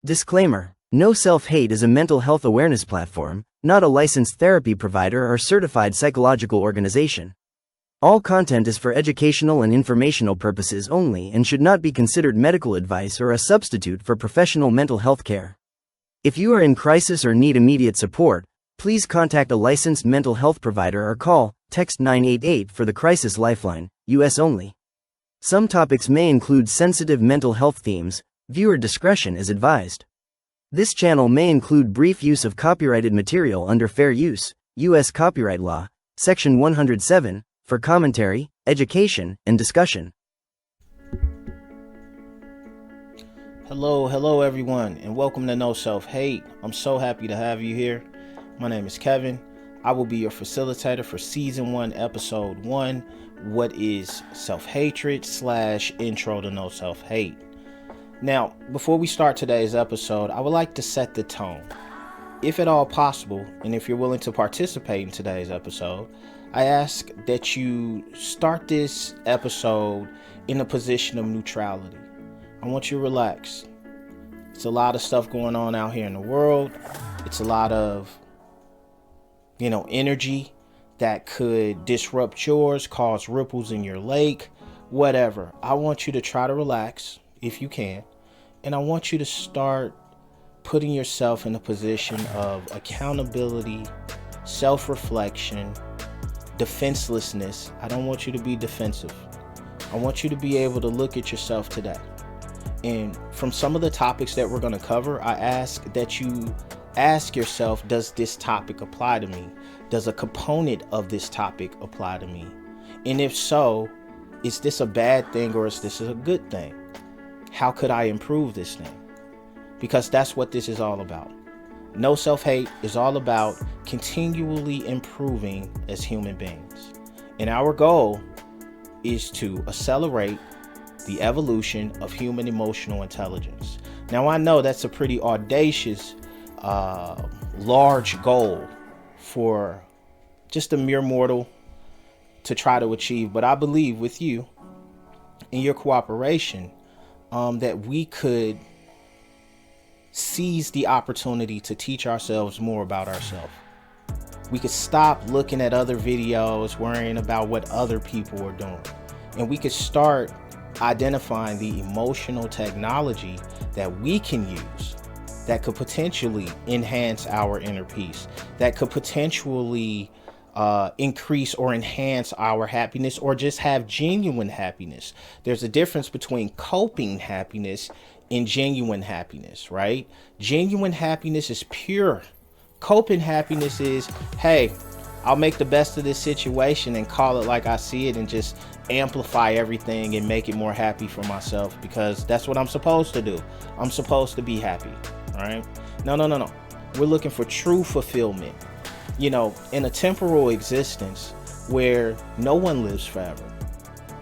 Disclaimer: No Self-Hate is a mental health awareness platform, not a licensed therapy provider or certified psychological organization. All content is for educational and informational purposes only and should not be considered medical advice or a substitute for professional mental health care. If you are in crisis or need immediate support, please contact a licensed mental health provider or call, text 988 for the Crisis Lifeline, US only. Some topics may include sensitive mental health themes. Viewer discretion is advised. This channel may include brief use of copyrighted material under Fair Use, U.S. Copyright Law, Section 107, for commentary, education, and discussion. Hello everyone, and welcome to No Self-Hate. I'm so happy to have you here. My name is Kevin. I will be your facilitator for Season 1, Episode 1, What is Self-Hatred / Intro to No Self-Hate. Now, before we start today's episode, I would like to set the tone. If at all possible, and if you're willing to participate in today's episode, I ask that you start this episode in a position of neutrality. I want you to relax. It's a lot of stuff going on out here in the world. It's a lot of, energy that could disrupt yours, cause ripples in your lake, whatever. I want you to try to relax if you can. And I want you to start putting yourself in a position of accountability, self-reflection, defenselessness. I don't want you to be defensive. I want you to be able to look at yourself today. And from some of the topics that we're going to cover, I ask that you ask yourself, does this topic apply to me? Does a component of this topic apply to me? And if so, is this a bad thing or is this a good thing? How could I improve this thing? Because that's what this is all about. No Self-Hate is all about continually improving as human beings. And our goal is to accelerate the evolution of human emotional intelligence. Now, I know that's a pretty audacious, large goal for just a mere mortal to try to achieve. But I believe with you and your cooperation, that we could seize the opportunity to teach ourselves more about ourselves. We could stop looking at other videos, worrying about what other people are doing. And we could start identifying the emotional technology that we can use that could potentially enhance our inner peace, that could potentially increase or enhance our happiness, or just have genuine happiness. There's a difference between coping happiness and genuine happiness, right? Genuine happiness is pure. Coping happiness is, hey, I'll make the best of this situation and call it like I see it and just amplify everything and make it more happy for myself because that's what I'm supposed to do. I'm supposed to be happy, all right? No. We're looking for true fulfillment. In a temporal existence where no one lives forever,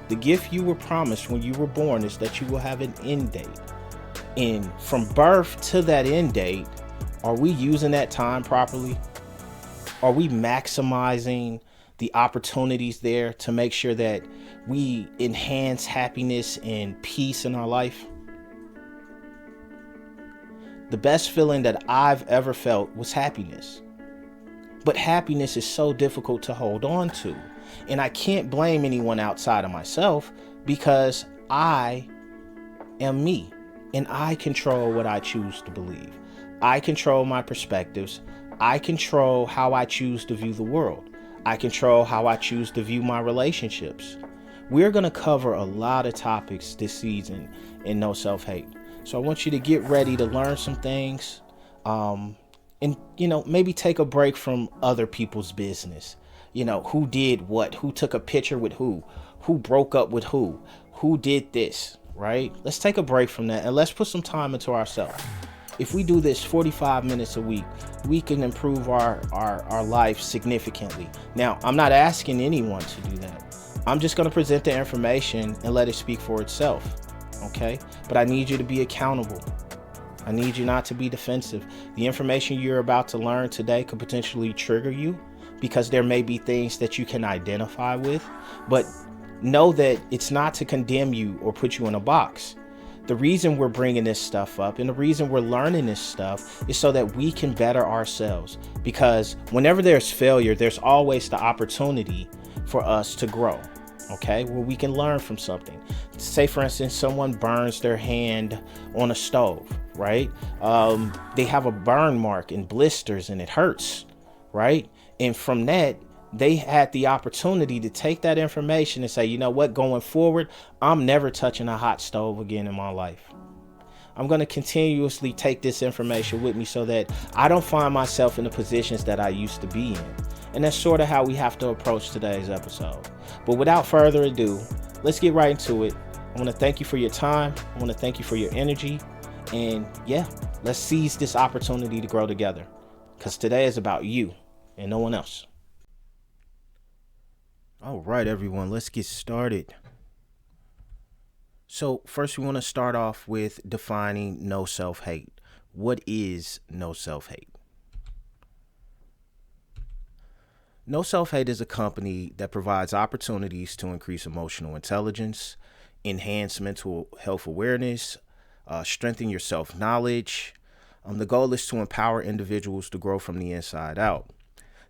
the gift you were promised when you were born is that you will have an end date. And from birth to that end date, are we using that time properly? Are we maximizing the opportunities there to make sure that we enhance happiness and peace in our life? The best feeling that I've ever felt was happiness. But happiness is so difficult to hold on to. And I can't blame anyone outside of myself because I am me and I control what I choose to believe. I control my perspectives. I control how I choose to view the world. I control how I choose to view my relationships. We're going to cover a lot of topics this season in No Self-Hate. So I want you to get ready to learn some things. And, maybe take a break from other people's business. Who did what, who took a picture with who broke up with who did this, right? Let's take a break from that and let's put some time into ourselves. If we do this 45 minutes a week, we can improve our life significantly. Now, I'm not asking anyone to do that. I'm just going to present the information and let it speak for itself. Okay? But I need you to be accountable. I need you not to be defensive. The information you're about to learn today could potentially trigger you because there may be things that you can identify with, but know that it's not to condemn you or put you in a box. The reason we're bringing this stuff up and the reason we're learning this stuff is so that we can better ourselves. Because whenever there's failure, there's always the opportunity for us to grow. Okay, where we can learn from something. Say, for instance, someone burns their hand on a stove, right? They have a burn mark and blisters and it hurts, right? And from that, they had the opportunity to take that information and say, you know what, going forward, I'm never touching a hot stove again in my life. I'm going to continuously take this information with me so that I don't find myself in the positions that I used to be in. And that's sort of how we have to approach today's episode. But without further ado, let's get right into it. I want to thank you for your time. I want to thank you for your energy. And yeah, let's seize this opportunity to grow together. Because today is about you and no one else. All right, everyone, let's get started. So first, we want to start off with defining no self-hate. What is no self-hate? No Self-Hate is a company that provides opportunities to increase emotional intelligence, enhance mental health awareness, strengthen your self-knowledge. The goal is to empower individuals to grow from the inside out.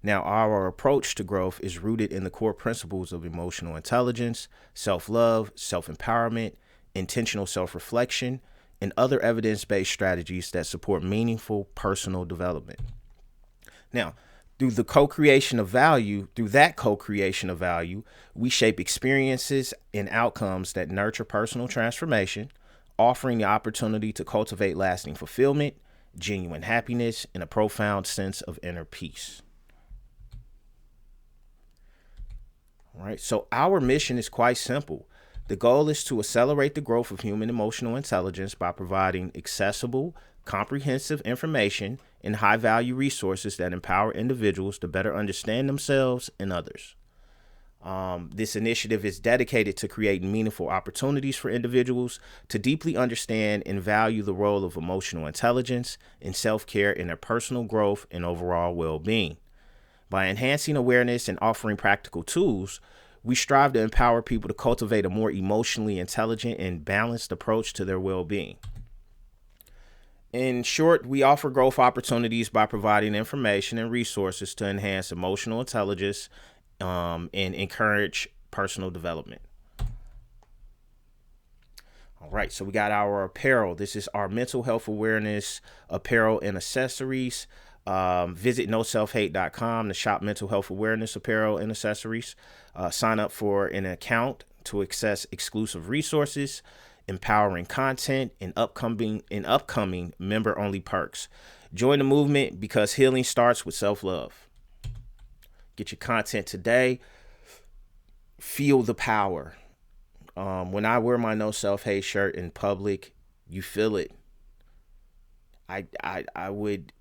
Now, our approach to growth is rooted in the core principles of emotional intelligence, self-love, self-empowerment, intentional self-reflection, and other evidence-based strategies that support meaningful personal development. Now, through that co-creation of value, we shape experiences and outcomes that nurture personal transformation, offering the opportunity to cultivate lasting fulfillment, genuine happiness, and a profound sense of inner peace. All right, so our mission is quite simple. The goal is to accelerate the growth of human emotional intelligence by providing accessible, comprehensive information and high-value resources that empower individuals to better understand themselves and others. This initiative is dedicated to creating meaningful opportunities for individuals to deeply understand and value the role of emotional intelligence and self-care in their personal growth and overall well-being. By enhancing awareness and offering practical tools, we strive to empower people to cultivate a more emotionally intelligent and balanced approach to their well-being. In short, we offer growth opportunities by providing information and resources to enhance emotional intelligence and encourage personal development. All right, so we got our apparel. This is our mental health awareness apparel and accessories. Visit NOSELFHATE.com to shop mental health awareness apparel and accessories. Sign up for an account to access exclusive resources, empowering content, and upcoming member-only perks. Join the movement because healing starts with self-love. Get your content today. Feel the power. When I wear my No Self-Hate shirt in public, you feel it. I would,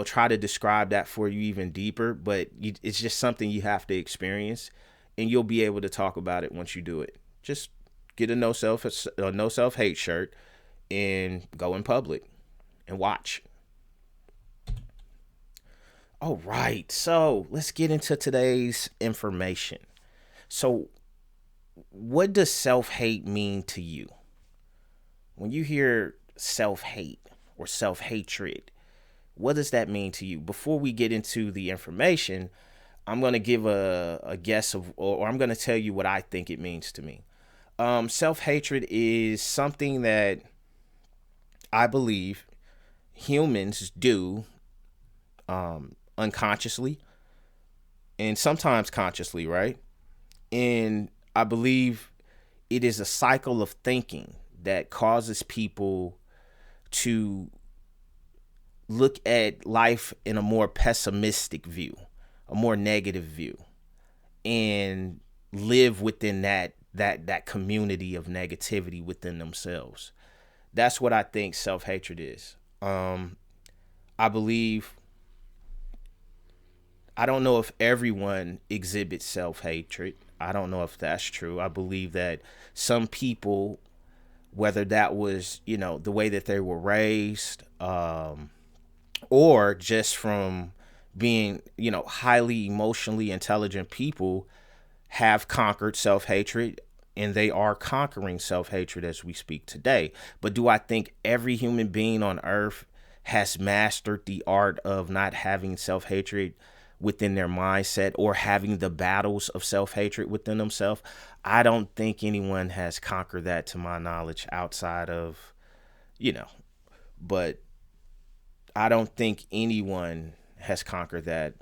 try to describe that for you even deeper, but it's just something you have to experience, and you'll be able to talk about it once you do it. Just get a no self-hate shirt and go in public and watch. All right, so let's get into today's information. So what does self-hate mean to you? When you hear self-hate or self-hatred, what does that mean to you? Before we get into the information, I'm going to give a guess of, or I'm going to tell you what I think it means to me. Self-hatred is something that I believe humans do unconsciously and sometimes consciously, right? And I believe it is a cycle of thinking that causes people to look at life in a more pessimistic view, a more negative view, and live within that community of negativity within themselves. That's what I think self-hatred is. I believe, I don't know if everyone exhibits self-hatred. I don't know if that's true. I believe that some people, whether that was, the way that they were raised, or just from being, highly emotionally intelligent people, have conquered self-hatred and they are conquering self-hatred as we speak today. But do I think every human being on earth has mastered the art of not having self-hatred within their mindset or having the battles of self-hatred within themselves? I don't think anyone has conquered that, to my knowledge, outside of, but I don't think anyone has conquered that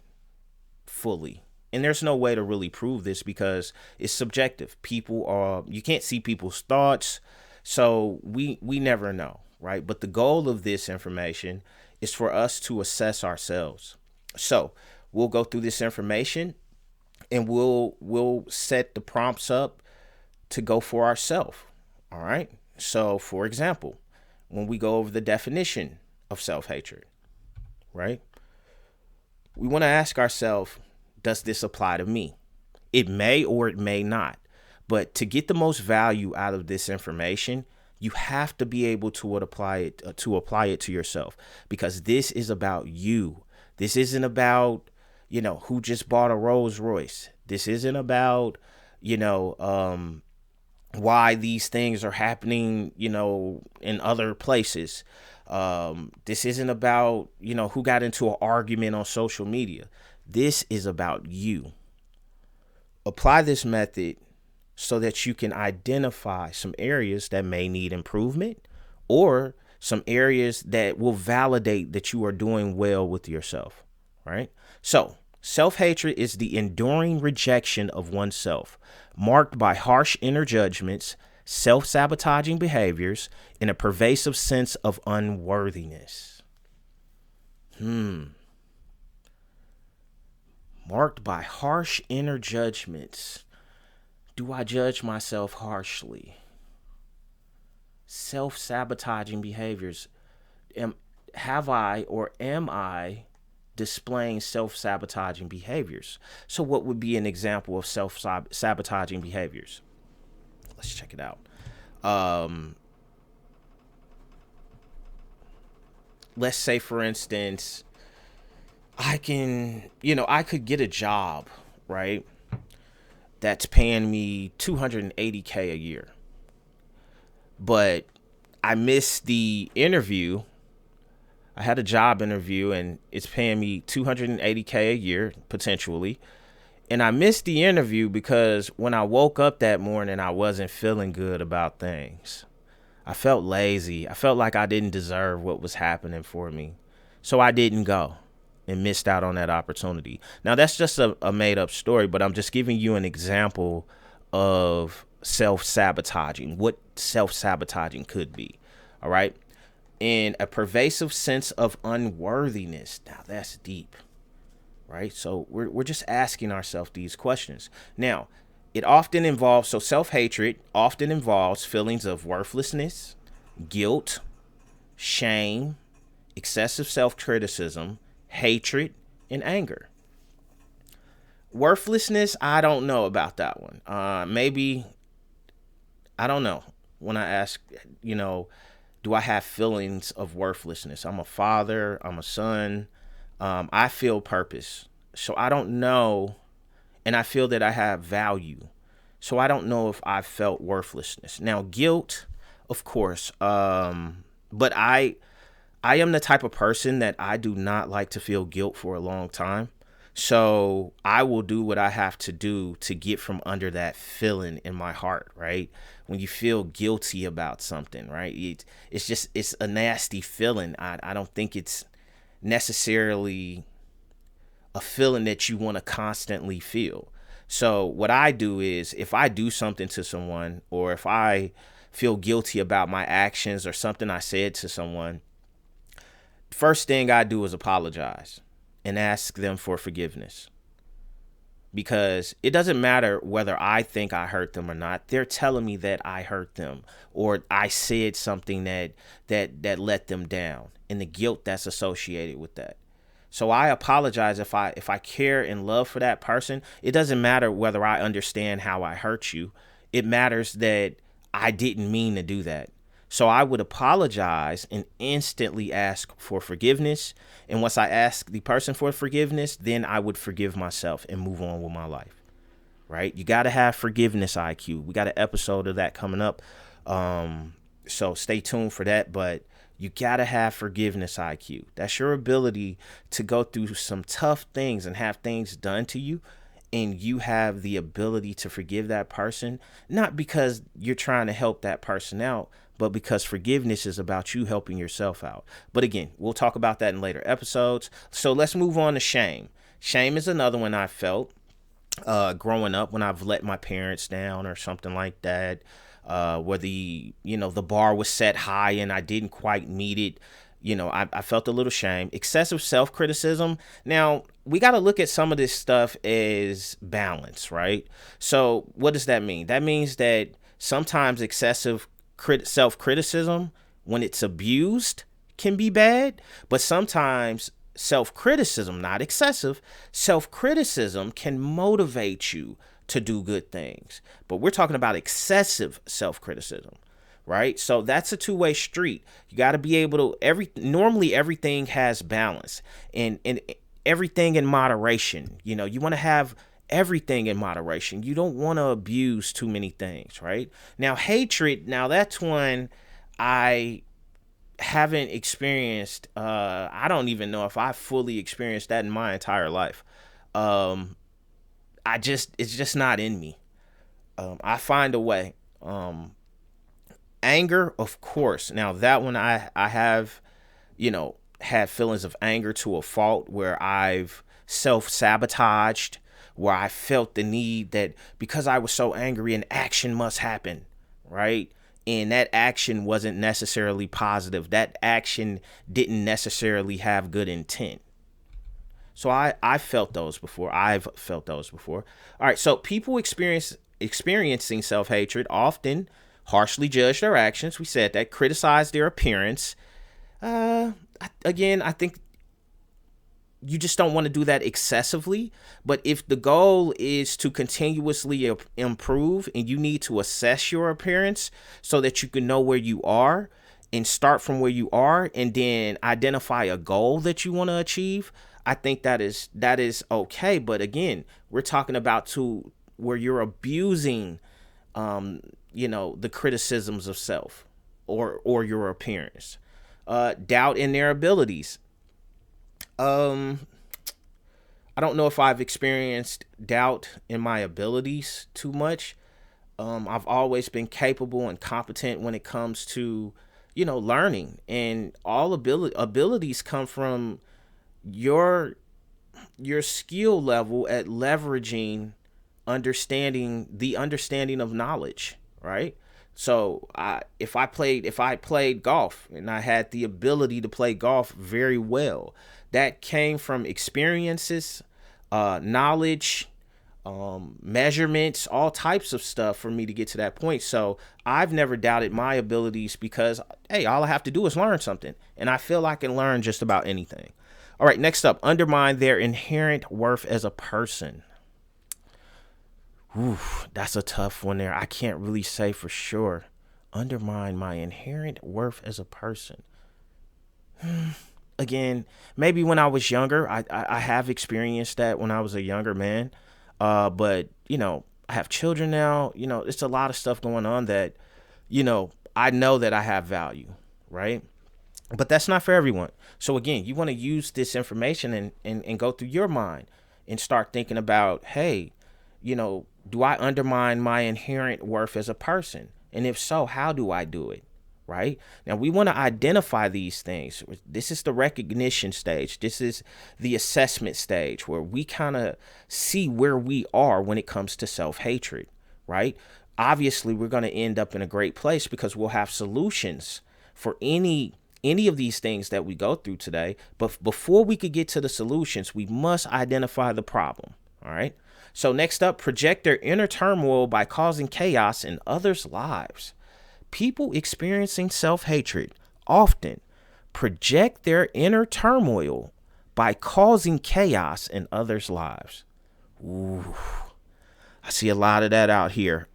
fully. And there's no way to really prove this because it's subjective. You can't see people's thoughts. So we never know, right? But the goal of this information is for us to assess ourselves. So we'll go through this information and we'll set the prompts up to go for ourselves. All right. So for example, when we go over the definition of self-hatred, right? We want to ask ourselves, does this apply to me? It may or it may not. But to get the most value out of this information, you have to be able to apply it to yourself, because this is about you. This isn't about, who just bought a Rolls Royce. This isn't about, why these things are happening, in other places. This isn't about, who got into an argument on social media. This is about you. Apply this method so that you can identify some areas that may need improvement or some areas that will validate that you are doing well with yourself, right? So self-hatred is the enduring rejection of oneself, marked by harsh inner judgments, self-sabotaging behaviors, and a pervasive sense of unworthiness. Marked by harsh inner judgments. Do I judge myself harshly? Self-sabotaging behaviors. Am I displaying self-sabotaging behaviors? So what would be an example of self-sabotaging behaviors? Let's check it out. Let's say, for instance, I could get a job, right, that's paying me $280K a year. But I missed the interview. I had a job interview and it's paying me $280K a year, potentially. And I missed the interview because when I woke up that morning, I wasn't feeling good about things. I felt lazy. I felt like I didn't deserve what was happening for me. So I didn't go and missed out on that opportunity. Now, that's just a made up story, but I'm just giving you an example of self-sabotaging, what self-sabotaging could be. All right. And a pervasive sense of unworthiness. Now, that's deep. Right. So we're just asking ourselves these questions. Now, self-hatred often involves feelings of worthlessness, guilt, shame, excessive self-criticism, hatred, and anger. Worthlessness, I don't know about that one. Maybe, I don't know. When I ask, do I have feelings of worthlessness? I'm a father, I'm a son. I feel purpose. So I don't know. And I feel that I have value. So I don't know if I felt worthlessness. Now, guilt, of course. But I am the type of person that I do not like to feel guilt for a long time. So I will do what I have to do to get from under that feeling in my heart, right? When you feel guilty about something, right? It's a nasty feeling. I don't think it's necessarily a feeling that you want to constantly feel. So what I do is, if I do something to someone, or if I feel guilty about my actions or something I said to someone, first thing I do is apologize and ask them for forgiveness. Because it doesn't matter whether I think I hurt them or not. They're telling me that I hurt them, or I said something that let them down, and the guilt that's associated with that. So I apologize if I care and love for that person. It doesn't matter whether I understand how I hurt you. It matters that I didn't mean to do that. So I would apologize and instantly ask for forgiveness. And once I ask the person for forgiveness, then I would forgive myself and move on with my life. right? You got to have forgiveness IQ. We got an episode of that coming up. So stay tuned for that. But you got to have forgiveness IQ. That's your ability to go through some tough things and have things done to you. And you have the ability to forgive that person, not because you're trying to help that person out, but because forgiveness is about you helping yourself out. But again, we'll talk about that in later episodes. So let's move on to shame. Shame is another one I felt growing up when I've let my parents down or something like that, where the bar was set high and I didn't quite meet it. I felt a little shame. Excessive self-criticism. Now, we got to look at some of this stuff as balance, right? So what does that mean? That means that sometimes excessive self-criticism, when it's abused, can be bad. But sometimes self-criticism, not excessive, self-criticism can motivate you to do good things. But we're talking about excessive self-criticism. Right. So that's a two-way street. You got to be able to normally everything has balance and everything in moderation. You want to have everything in moderation. You don't want to abuse too many things. Right. Now, hatred. Now, that's one I haven't experienced. I don't even know if I fully experienced that in my entire life. It's just not in me. I find a way. Anger, of course. Now that one I have, had feelings of anger to a fault where I've self-sabotaged, where I felt the need that because I was so angry, an action must happen, right? And that action wasn't necessarily positive. That action didn't necessarily have good intent. So I felt those before. I've felt those before. All right. So people experiencing self-hatred often harshly judge their actions. We said that. Criticize their appearance. Again, I think you just don't want to do that excessively. But if the goal is to continuously improve and you need to assess your appearance so that you can know where you are and start from where you are and then identify a goal that you want to achieve, I think that is okay. But again, we're talking about where you're abusing the criticisms of self or your appearance. Doubt in their abilities. I don't know if I've experienced doubt in my abilities too much. I've always been capable and competent when it comes to, learning, and all abilities come from your skill level at leveraging the understanding of knowledge. Right. So if I played golf and I had the ability to play golf very well, that came from experiences, knowledge, measurements, all types of stuff for me to get to that point. So I've never doubted my abilities because, hey, all I have to do is learn something. And I feel I can learn just about anything. All right. Next up, undermine their inherent worth as a person. Ooh, that's a tough one there. I can't really say for sure. Undermine my inherent worth as a person. Again, maybe when I was younger, I have experienced that when I was a younger man. But, I have children now. It's a lot of stuff going on that, I know that I have value, right? But that's not for everyone. So again, you want to use this information and go through your mind and start thinking about, hey, do I undermine my inherent worth as a person? And if so, how do I do it? Right? Now, we want to identify these things. This is the recognition stage. This is the assessment stage where we kind of see where we are when it comes to self-hatred, right? Obviously, we're going to end up in a great place because we'll have solutions for any of these things that we go through today. But before we could get to the solutions, we must identify the problem. All right. So next up, project their inner turmoil by causing chaos in others' lives. People experiencing self-hatred often project their inner turmoil by causing chaos in others' lives. Ooh, I see a lot of that out here.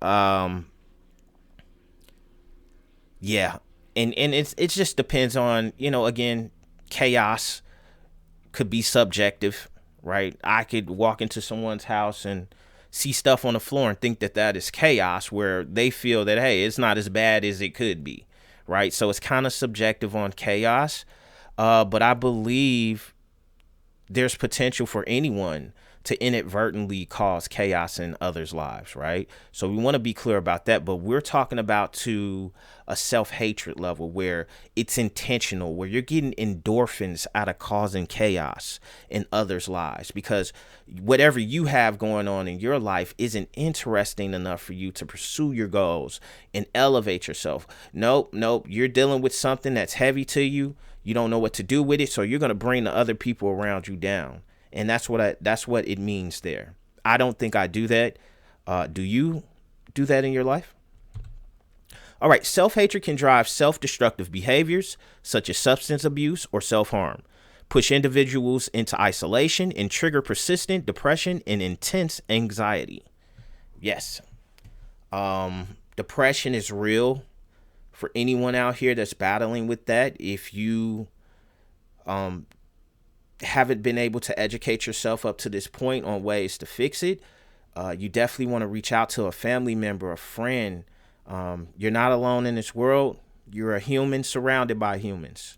Yeah. And it just depends on, again, chaos could be subjective. Right. I could walk into someone's house and see stuff on the floor and think that that is chaos, where they feel that, hey, it's not as bad as it could be, right? So it's kind of subjective on chaos. But I believe there's potential for anyone to inadvertently cause chaos in others' lives, right? So we want to be clear about that, but we're talking about to a self-hatred level where it's intentional, where you're getting endorphins out of causing chaos in others' lives, because whatever you have going on in your life isn't interesting enough for you to pursue your goals and elevate yourself. Nope, you're dealing with something that's heavy to you. You don't know what to do with it, so you're going to bring the other people around you down. And that's what it means there. I don't think I do that. Do you do that in your life? All right. Self-hatred can drive self-destructive behaviors such as substance abuse or self-harm, push individuals into isolation, and trigger persistent depression and intense anxiety. Yes. Depression is real for anyone out here that's battling with that. If you haven't been able to educate yourself up to this point on ways to fix it, you definitely want to reach out to a family member, a friend. You're not alone in this world. You're a human surrounded by humans.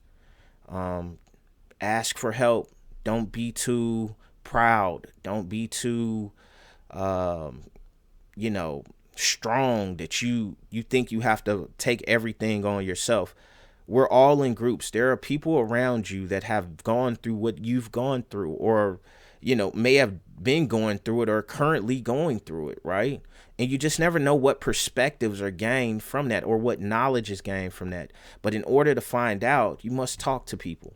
Ask for help. Don't be too proud. Don't be too, strong that you think you have to take everything on yourself. We're all in groups. There are people around you that have gone through what you've gone through, or, may have been going through it or currently going through it, right? And you just never know what perspectives are gained from that or what knowledge is gained from that. But in order to find out, you must talk to people,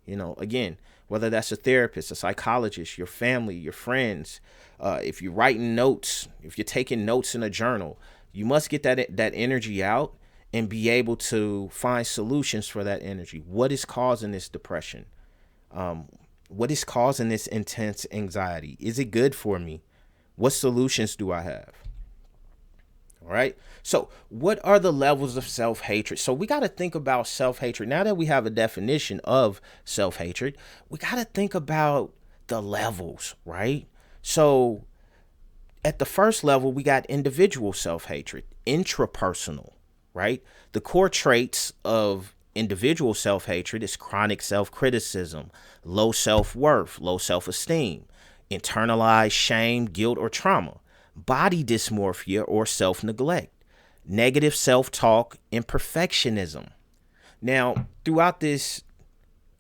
again, whether that's a therapist, a psychologist, your family, your friends. If you're writing notes, if you're taking notes in a journal, you must get that energy out and be able to find solutions for that energy. What is causing this depression? What is causing this intense anxiety? Is it good for me? What solutions do I have? All right. So what are the levels of self-hatred? So we got to think about self-hatred. Now that we have a definition of self-hatred, we got to think about the levels, right? So at the first level, we got individual self-hatred, intrapersonal, right? The core traits of individual self-hatred is chronic self-criticism, low self-worth, low self-esteem, internalized shame, guilt, or trauma, body dysmorphia or self-neglect, negative self-talk, and perfectionism. Now, throughout this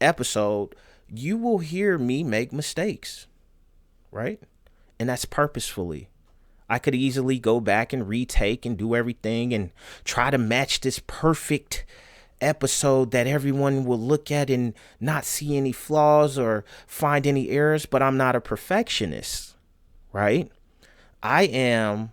episode, you will hear me make mistakes, right? And that's purposefully. I could easily go back and retake and do everything and try to match this perfect episode that everyone will look at and not see any flaws or find any errors, but I'm not a perfectionist, right? I am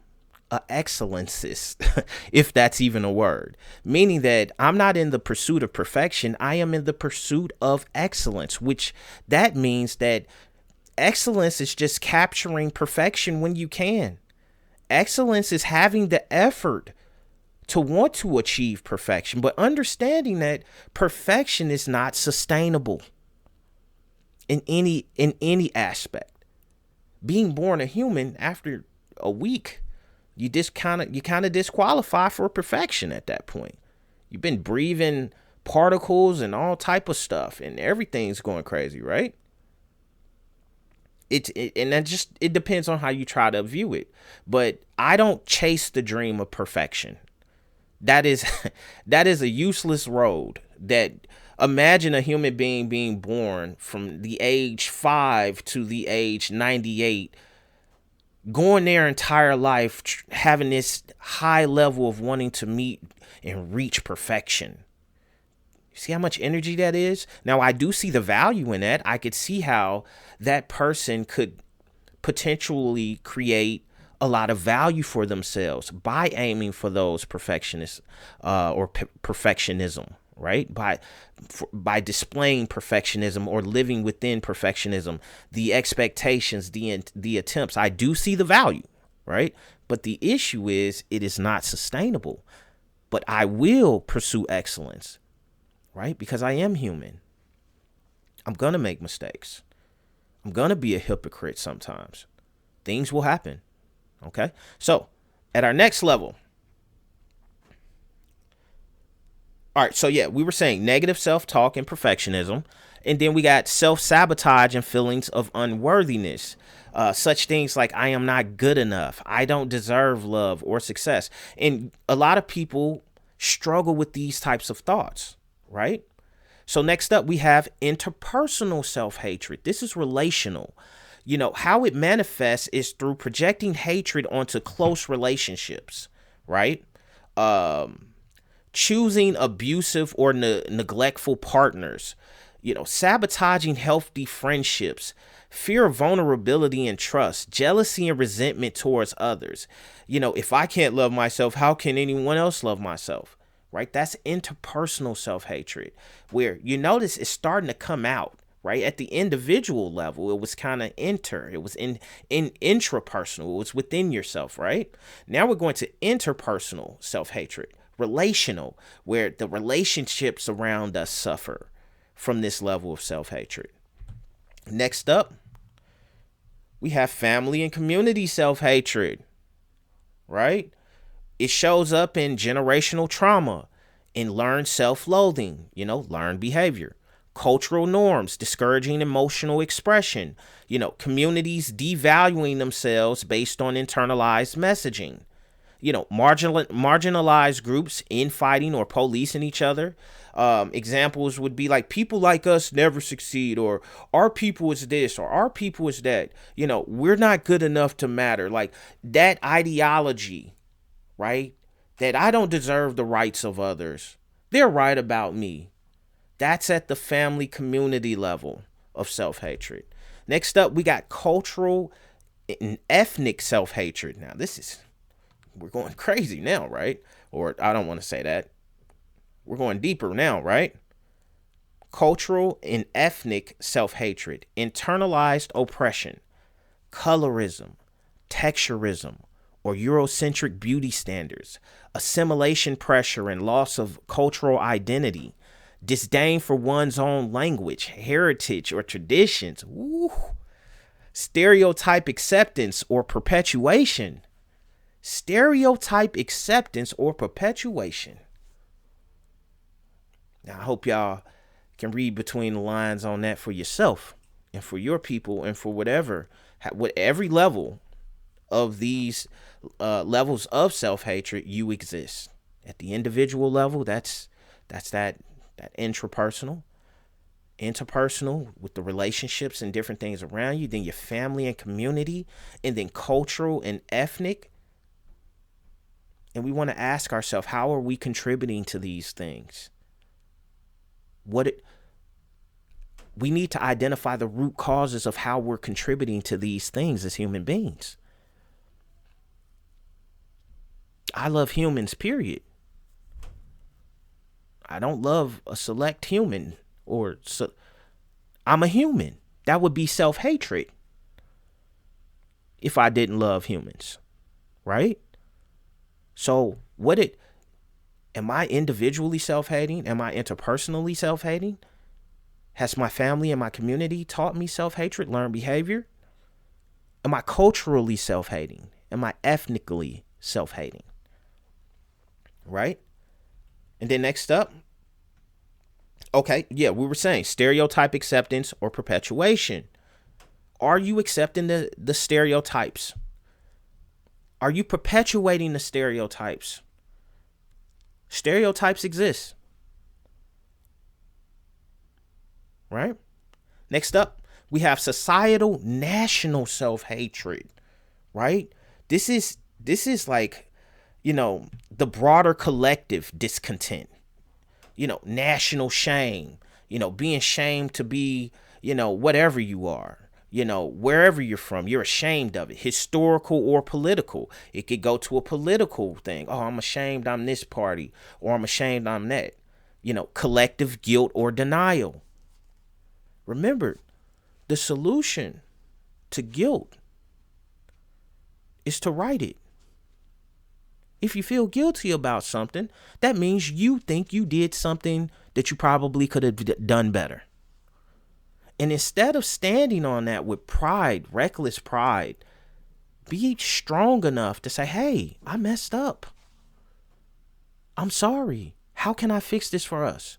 an excellencist, if that's even a word, meaning that I'm not in the pursuit of perfection. I am in the pursuit of excellence, which that means that excellence is just capturing perfection when you can. Excellence is having the effort to want to achieve perfection, but understanding that perfection is not sustainable in any aspect. Being born a human, after a week, you kind of disqualify for perfection at that point. You've been breathing particles and all type of stuff, and everything's going crazy, right? It depends on how you try to view it. But I don't chase the dream of perfection. That is a useless road. That imagine a human being being born from the age 5 to the age 98, going their entire life having this high level of wanting to meet and reach perfection. See how much energy that is? Now, I do see the value in that. I could see how that person could potentially create a lot of value for themselves by aiming for those perfectionists or perfectionism, right? By displaying perfectionism or living within perfectionism, the expectations, the attempts. I do see the value, right? But the issue is it is not sustainable. But I will pursue excellence. Right? Because I am human. I'm going to make mistakes. I'm going to be a hypocrite sometimes. Things will happen. Okay. So at our next level. All right. So yeah, we were saying negative self-talk and perfectionism. And then we got self-sabotage and feelings of unworthiness. Such things like I am not good enough. I don't deserve love or success. And a lot of people struggle with these types of thoughts, right? So next up, we have interpersonal self-hatred. This is relational. You know, how it manifests is through projecting hatred onto close relationships, right? Choosing abusive or neglectful partners, sabotaging healthy friendships, fear of vulnerability and trust, jealousy and resentment towards others. If I can't love myself, how can anyone else love myself? Right? That's interpersonal self-hatred, where you notice it's starting to come out, right? At the individual level, it was kind of it was in intrapersonal, it was within yourself, right? Now we're going to interpersonal self-hatred, relational, where the relationships around us suffer from this level of self-hatred. Next up, we have family and community self-hatred, right? It shows up in generational trauma, in learned self-loathing, learned behavior, cultural norms, discouraging emotional expression, communities devaluing themselves based on internalized messaging, marginalized groups infighting or policing each other. Examples would be like people like us never succeed, or our people is this, or our people is that. We're not good enough to matter. Like that ideology, right? That I don't deserve the rights of others. They're right about me. That's at the family community level of self-hatred. Next up, we got cultural and ethnic self-hatred. Now, we're going crazy now, right? Or I don't want to say that. We're going deeper now, right? Cultural and ethnic self-hatred, internalized oppression, colorism, texturism, or Eurocentric beauty standards, assimilation pressure and loss of cultural identity, disdain for one's own language, heritage, or traditions, stereotype acceptance or perpetuation. Stereotype acceptance or perpetuation. Now, I hope y'all can read between the lines on that for yourself and for your people and for whatever, with every level of these levels of self-hatred you exist. At the individual level, that's that intrapersonal, interpersonal with the relationships and different things around you, then your family and community, and then cultural and ethnic. And we want to ask ourselves, how are we contributing to these things? We need to identify the root causes of how we're contributing to these things as human beings. I love humans, period. I don't love a select human, I'm a human. That would be self-hatred if I didn't love humans, right? So am I individually self-hating? Am I interpersonally self-hating? Has my family and my community taught me self-hatred, learned behavior? Am I culturally self-hating? Am I ethnically self-hating? Right? And then next up, we were saying stereotype acceptance or perpetuation. Are you accepting the stereotypes? Are you perpetuating the stereotypes? Stereotypes exist. Right? Next up, we have societal national self-hatred. Right? This is like, the broader collective discontent. National shame. Being shamed to be, whatever you are. Wherever you're from, you're ashamed of it, historical or political. It could go to a political thing. Oh, I'm ashamed I'm this party, or I'm ashamed I'm that. Collective guilt or denial. Remember, the solution to guilt is to write it. If you feel guilty about something, that means you think you did something that you probably could have done better. And instead of standing on that with pride, reckless pride, Be strong enough to say, hey, I messed up. I'm sorry. How can I fix this for us?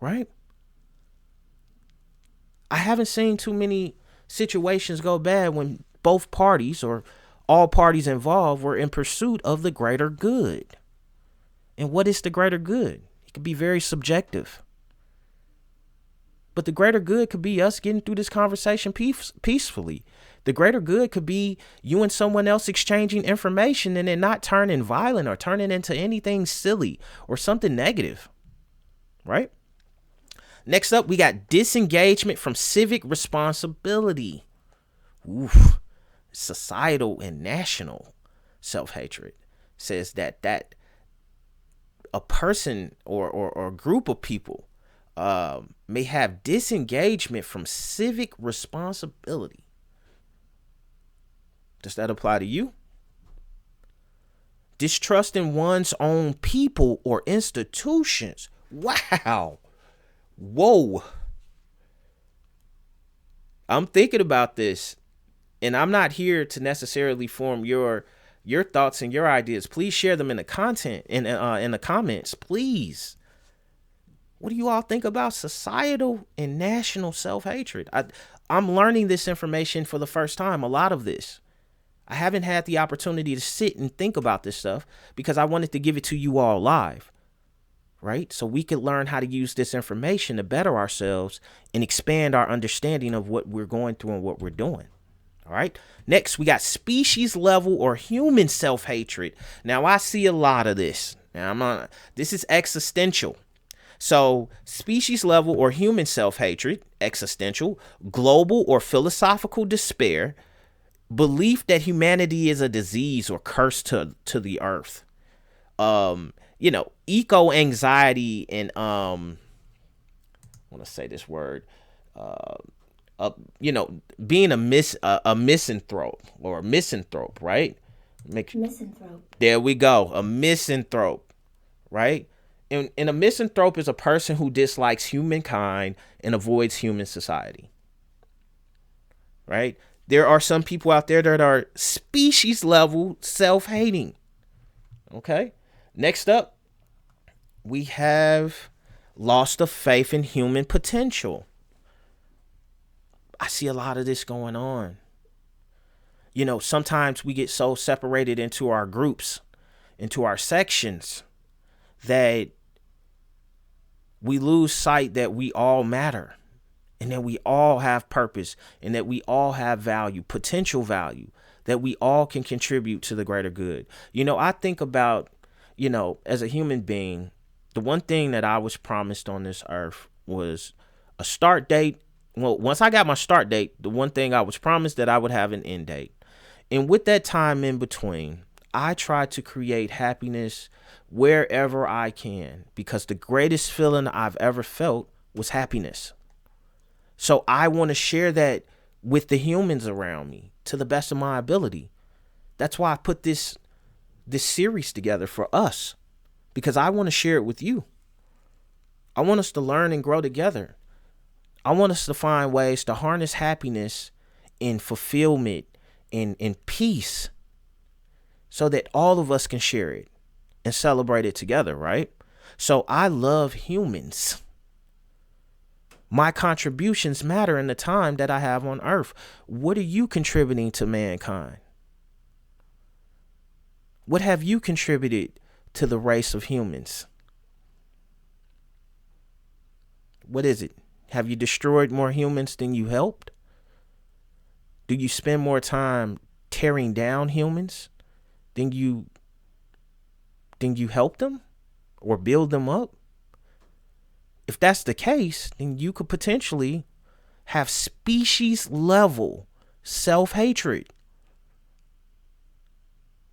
Right? I haven't seen too many situations go bad when both parties or all parties involved were in pursuit of the greater good. And what is the greater good? It could be very subjective. But the greater good could be us getting through this conversation peacefully. The greater good could be you and someone else exchanging information and it not turning violent or turning into anything silly or something negative. Right? Next up, we got disengagement from civic responsibility. Oof. Societal and national self-hatred says that a person or group of people may have disengagement from civic responsibility. Does that apply to you? Distrusting one's own people or institutions. Wow. Whoa. I'm thinking about this, and I'm not here to necessarily form your thoughts and your ideas. Please share them in the content, in the comments, please. What do you all think about societal and national self-hatred? I'm learning this information for the first time, a lot of this. I haven't had the opportunity to sit and think about this stuff because I wanted to give it to you all live, right? So we could learn how to use this information to better ourselves and expand our understanding of what we're going through and what we're doing. All right. Next, we got species level or human self-hatred. Now, I see a lot of this. Now, this is existential. So species level or human self-hatred, existential, global or philosophical despair, belief that humanity is a disease or curse to the earth. Eco anxiety and I want to say this word, being a misanthrope or a misanthrope, right? Misanthrope. There we go. A misanthrope, right? And a misanthrope is a person who dislikes humankind and avoids human society, right? There are some people out there that are species level self-hating. Okay. Next up, we have lost of faith in human potential. I see a lot of this going on. Sometimes we get so separated into our groups, into our sections, that we lose sight that we all matter and that we all have purpose and that we all have value, potential value, that we all can contribute to the greater good. I think about, as a human being, the one thing that I was promised on this earth was a start date. Well, once I got my start date, the one thing I was promised that I would have an end date. And with that time in between, I try to create happiness wherever I can, because the greatest feeling I've ever felt was happiness. So I want to share that with the humans around me to the best of my ability. That's why I put this series together for us, because I want to share it with you. I want us to learn and grow together. I want us to find ways to harness happiness and fulfillment and peace so that all of us can share it and celebrate it together, right? So I love humans. My contributions matter in the time that I have on earth. What are you contributing to mankind? What have you contributed to the race of humans? What is it? Have you destroyed more humans than you helped? Do you spend more time tearing down humans than you help them or build them up? If that's the case, then you could potentially have species level self-hatred,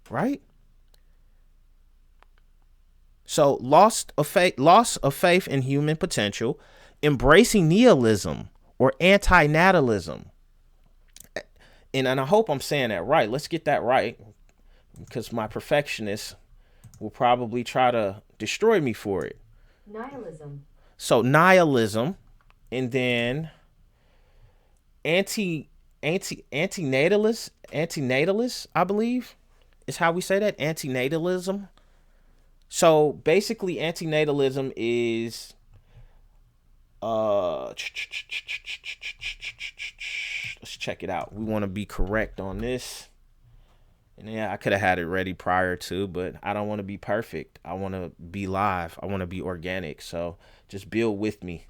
right? So loss of faith in human potential, embracing nihilism or antinatalism. And I hope I'm saying that right. Let's get that right, because my perfectionist will probably try to destroy me for it. Nihilism. So nihilism, and then antinatalist, I believe, is how we say that. Antinatalism. So basically, antinatalism is let's check it out. We want to be correct on this. And yeah, I could have had it ready prior to, but I don't want to be perfect. I want to be live. I want to be organic. So just build with me.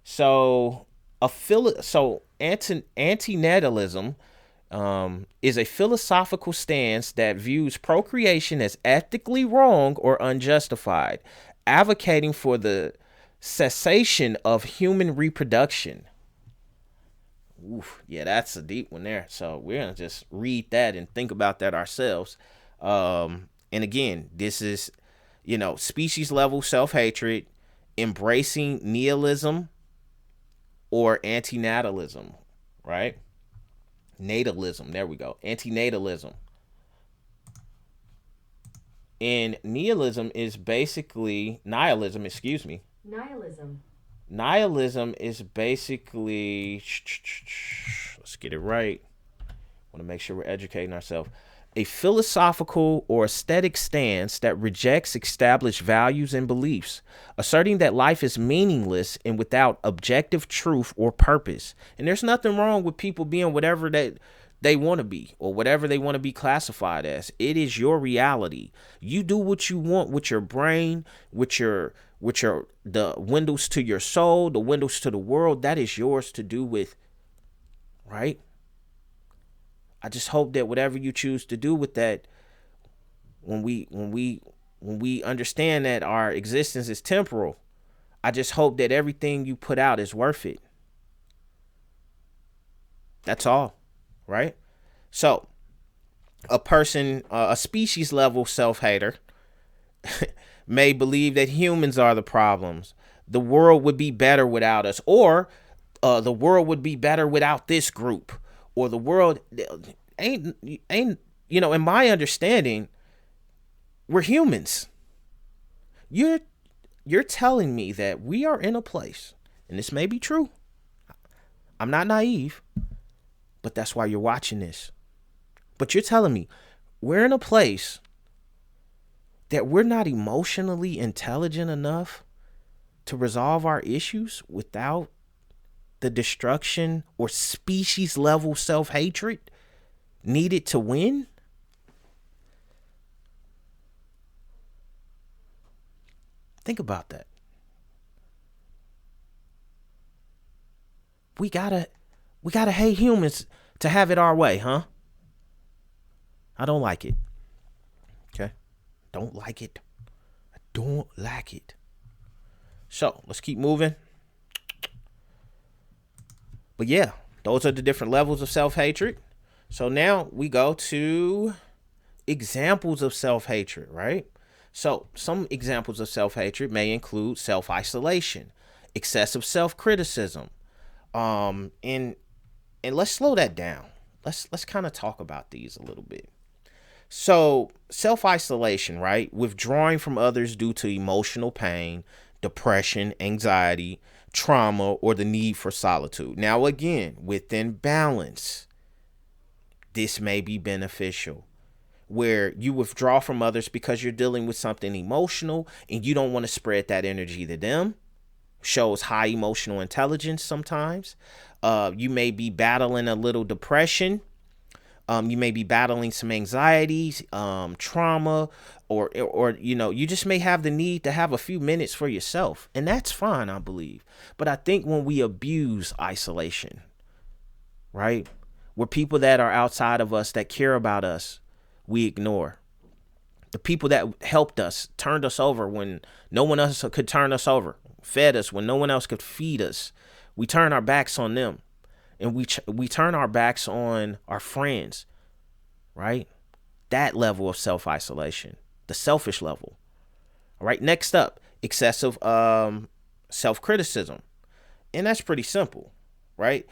So antinatalism is a philosophical stance that views procreation as ethically wrong or unjustified, advocating for the cessation of human reproduction. Oof, yeah, that's a deep one there. So we're gonna just read that and think about that ourselves. And again, this is, species level self-hatred, embracing nihilism or antinatalism, right? Natalism, there we go. Antinatalism. And nihilism is basically nihilism, excuse me. Nihilism is basically, let's get it right. Want to make sure we're educating ourselves. A philosophical or aesthetic stance that rejects established values and beliefs, asserting that life is meaningless and without objective truth or purpose. And there's nothing wrong with people being whatever they want to be or whatever they want to be classified as. It is your reality. You do what you want with your brain, with your the windows to your soul, the windows to the world. That is yours to do with, right? I just hope that whatever you choose to do with that, when we understand that our existence is temporal, I just hope that everything you put out is worth it. That's all, right? So, a person, a species level self-hater may believe that humans are the problems. The world would be better without us, or the world would be better without this group. Or the world ain't, in my understanding, we're humans. You're telling me that we are in a place, and this may be true. I'm not naive, but that's why you're watching this. But you're telling me we're in a place that we're not emotionally intelligent enough to resolve our issues without the destruction or species level self-hatred needed to win? Think about that. We gotta hate humans to have it our way, huh? I don't like it. Okay? Don't like it. I don't like it. So let's keep moving. But yeah, those are the different levels of self-hatred. So now we go to examples of self-hatred, right? So some examples of self-hatred may include self-isolation, excessive self-criticism. And let's slow that down. Let's kind of talk about these a little bit. So self-isolation, right? Withdrawing from others due to emotional pain, depression, anxiety, trauma, or the need for solitude. Now, again, within balance, this may be beneficial, where you withdraw from others because you're dealing with something emotional and you don't want to spread that energy to them. Shows high emotional intelligence sometimes. You may be battling a little depression. You may be battling some anxieties, trauma, or you just may have the need to have a few minutes for yourself. And that's fine, I believe. But I think when we abuse isolation, right, where people that are outside of us that care about us, we ignore. The people that helped us, turned us over when no one else could turn us over, fed us when no one else could feed us, we turn our backs on them. And we turn our backs on our friends, right? That level of self-isolation, the selfish level. All right, next up, excessive self-criticism. And that's pretty simple, right?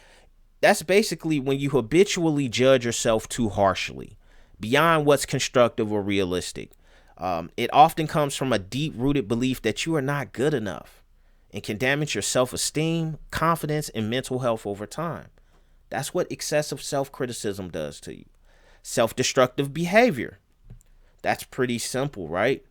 That's basically when you habitually judge yourself too harshly, beyond what's constructive or realistic. It often comes from a deep-rooted belief that you are not good enough and can damage your self-esteem, confidence, and mental health over time. That's what excessive self-criticism does to you. Self-destructive behavior. That's pretty simple, right?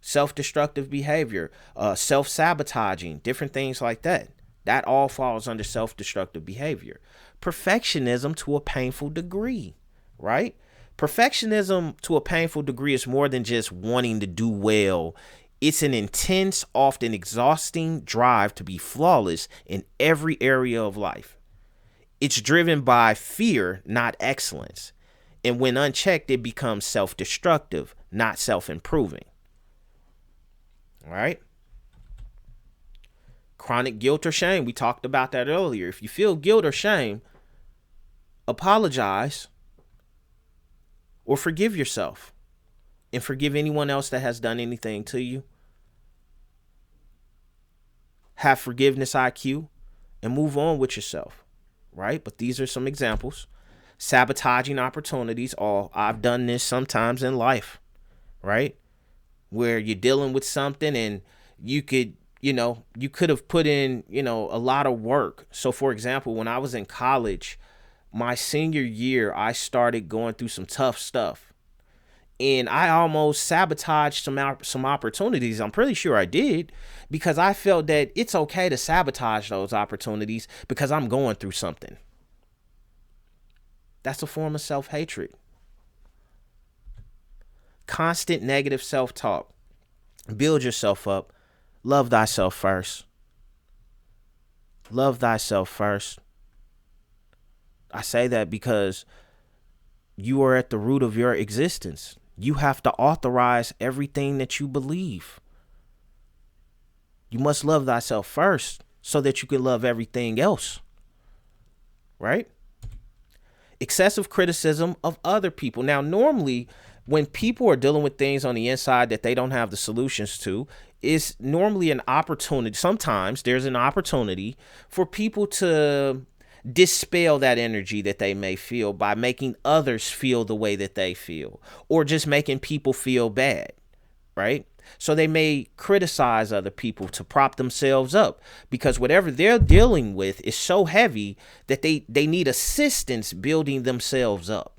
Self-destructive behavior, self-sabotaging, different things like that. That all falls under self-destructive behavior. Perfectionism to a painful degree, right? Perfectionism to a painful degree is more than just wanting to do well. It's an intense, often exhausting drive to be flawless in every area of life. It's driven by fear, not excellence. And when unchecked, it becomes self-destructive, not self-improving. All right? Chronic guilt or shame. We talked about that earlier. If you feel guilt or shame, apologize or forgive yourself and forgive anyone else that has done anything to you. Have forgiveness IQ and move on with yourself, right? But these are some examples. Sabotaging opportunities. I've done this sometimes in life, right? Where you're dealing with something and you could have put in, a lot of work. So for example, when I was in college, my senior year, I started going through some tough stuff and I almost sabotaged some opportunities. I'm pretty sure I did, because I felt that it's okay to sabotage those opportunities because I'm going through something. That's a form of self-hatred. Constant negative self-talk. Build yourself up. Love thyself first. Love thyself first. I say that because you are at the root of your existence. You have to authorize everything that you believe. You must love thyself first so that you can love everything else. Right? Excessive criticism of other people. Now, normally, when people are dealing with things on the inside that they don't have the solutions to, is normally an opportunity. Sometimes there's an opportunity for people to dispel that energy that they may feel by making others feel the way that they feel, or just making people feel bad, right? So they may criticize other people to prop themselves up because whatever they're dealing with is so heavy that they need assistance building themselves up.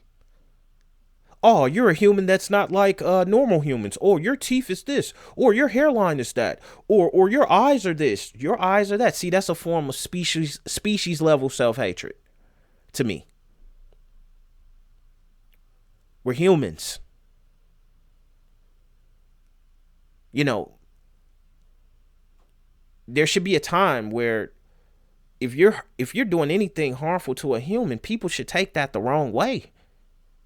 Oh, you're a human that's not like normal humans. Or your teeth is this. Or your hairline is that. Or your eyes are this. Your eyes are that. See, that's a form of species level self-hatred to me. We're humans. There should be a time where if you're doing anything harmful to a human, people should take that the wrong way.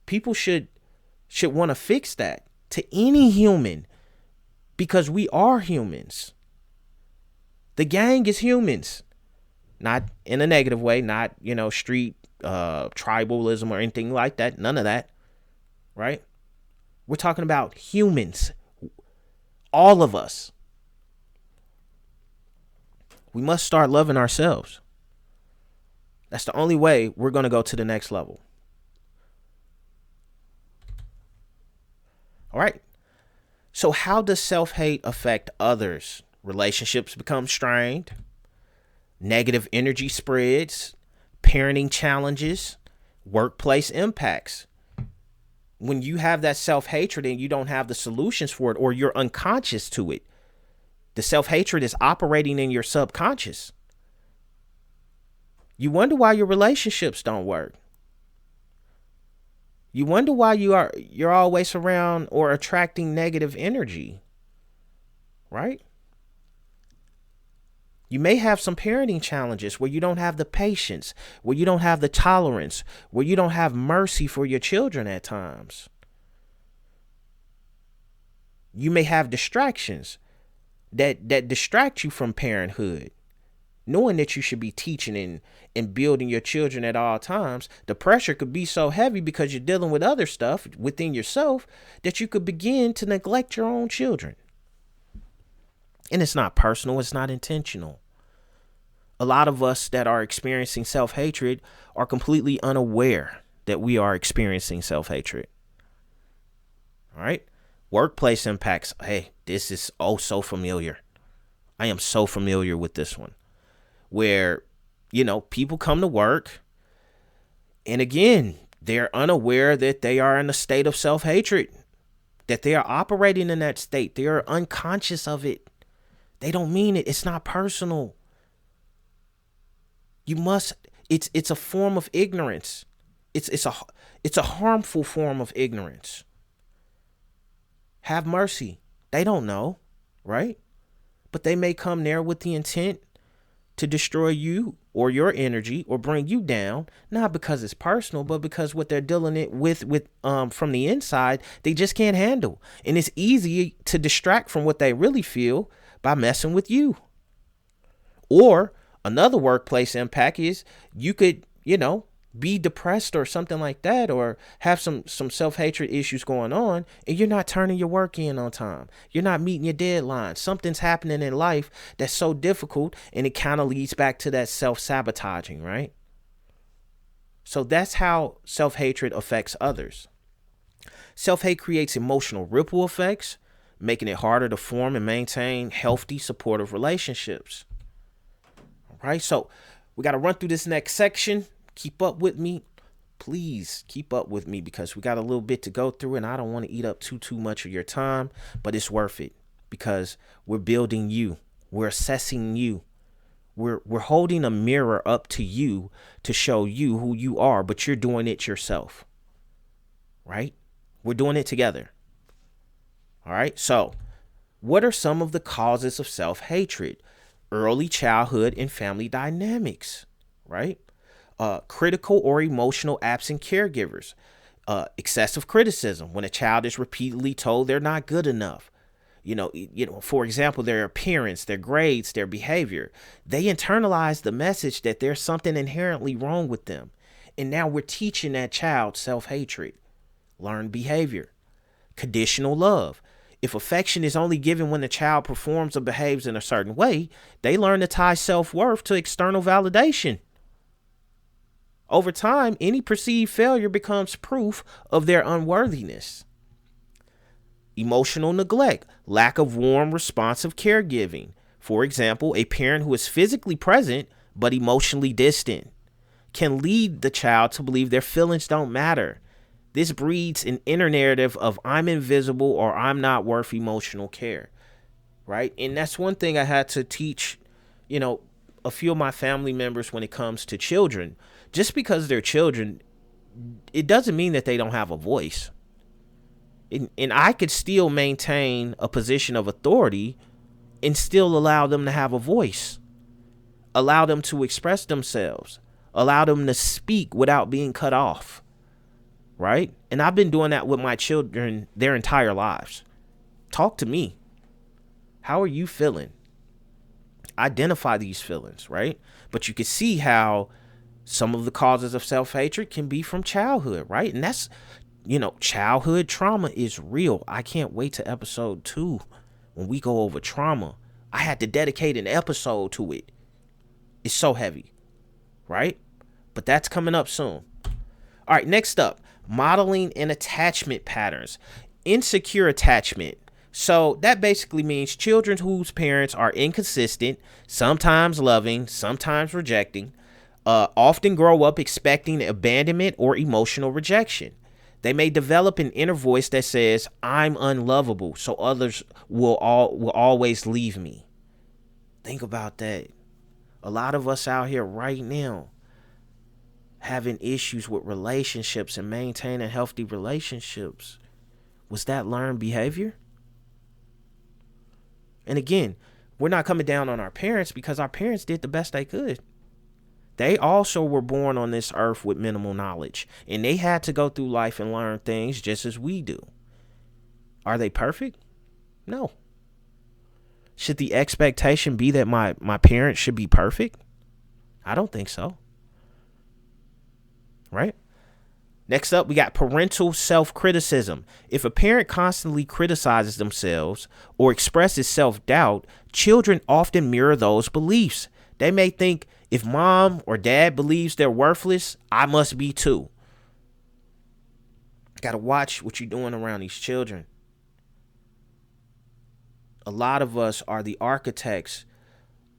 People should want to fix that to any human, because we are humans. The gang is humans, not in a negative way, not, street tribalism or anything like that. None of that. Right? We're talking about humans. All of us. We must start loving ourselves. That's the only way we're going to go to the next level. All right. So how does self-hate affect others? Relationships become strained. Negative energy spreads. Parenting challenges. Workplace impacts. When you have that self-hatred and you don't have the solutions for it, or you're unconscious to it, the self-hatred is operating in your subconscious. You wonder why your relationships don't work. You wonder why you're always around or attracting negative energy, right? You may have some parenting challenges where you don't have the patience, where you don't have the tolerance, where you don't have mercy for your children at times. You may have distractions that distract you from parenthood, knowing that you should be teaching and building your children at all times. The pressure could be so heavy because you're dealing with other stuff within yourself that you could begin to neglect your own children. And it's not personal. It's not intentional. A lot of us that are experiencing self-hatred are completely unaware that we are experiencing self-hatred. All right. Workplace impacts. Hey, this is so familiar. I am so familiar with this one, where, People come to work, and again, they're unaware that they are in a state of self-hatred, that they are operating in that state. They are unconscious of it. They don't mean it. It's not personal. It's a form of ignorance. It's a harmful form of ignorance. Have mercy. They don't know, right? But they may come there with the intent to destroy you or your energy or bring you down, not because it's personal, but because what they're dealing with from the inside, they just can't handle. And it's easy to distract from what they really feel by messing with you. Or another workplace impact is you could, be depressed or something like that, or have some self-hatred issues going on, and you're not turning your work in on time. You're not meeting your deadlines. Something's happening in life that's so difficult, and it kind of leads back to that self-sabotaging, right? So that's how self-hatred affects others. Self-hate creates emotional ripple effects, making it harder to form and maintain healthy, supportive relationships. All right, so we got to run through this next section. Keep up with me. Please keep up with me, because we got a little bit to go through, and I don't want to eat up too much of your time, but it's worth it, because we're building you. We're assessing you. We're holding a mirror up to you to show you who you are, but you're doing it yourself, right? We're doing it together. All right. So what are some of the causes of self-hatred? Early childhood and family dynamics, right? Critical or emotional absent caregivers, excessive criticism when a child is repeatedly told they're not good enough. For example, their appearance, their grades, their behavior. They internalize the message that there's something inherently wrong with them. And now we're teaching that child self-hatred, learned behavior. Conditional love. If affection is only given when the child performs or behaves in a certain way, they learn to tie self-worth to external validation. Over time, any perceived failure becomes proof of their unworthiness. Emotional neglect, lack of warm, responsive caregiving. For example, a parent who is physically present but emotionally distant can lead the child to believe their feelings don't matter. This breeds an inner narrative of I'm invisible or I'm not worth emotional care, right? And that's one thing I had to teach, a few of my family members when it comes to children. Just because they're children, it doesn't mean that they don't have a voice. And I could still maintain a position of authority and still allow them to have a voice, allow them to express themselves, allow them to speak without being cut off, right? And I've been doing that with my children their entire lives. Talk to me. How are you feeling? Identify these feelings, right? But you can see how some of the causes of self-hatred can be from childhood, right? And that's, childhood trauma is real. I can't wait to episode 2 when we go over trauma. I had to dedicate an episode to it. It's so heavy, right? But that's coming up soon. All right, next up, modeling and attachment patterns. Insecure attachment. So that basically means children whose parents are inconsistent, sometimes loving, sometimes rejecting, often grow up expecting abandonment or emotional rejection. They may develop an inner voice that says, I'm unlovable, so others will always leave me. Think about that. A lot of us out here right now having issues with relationships and maintaining healthy relationships. Was that learned behavior? And again, we're not coming down on our parents, because our parents did the best they could. They also were born on this earth with minimal knowledge, and they had to go through life and learn things just as we do. Are they perfect? No. Should the expectation be that my parents should be perfect? I don't think so. Right? Next up, we got parental self-criticism. If a parent constantly criticizes themselves or expresses self-doubt, children often mirror those beliefs. They may think, if mom or dad believes they're worthless, I must be too. Got to watch what you're doing around these children. A lot of us are the architects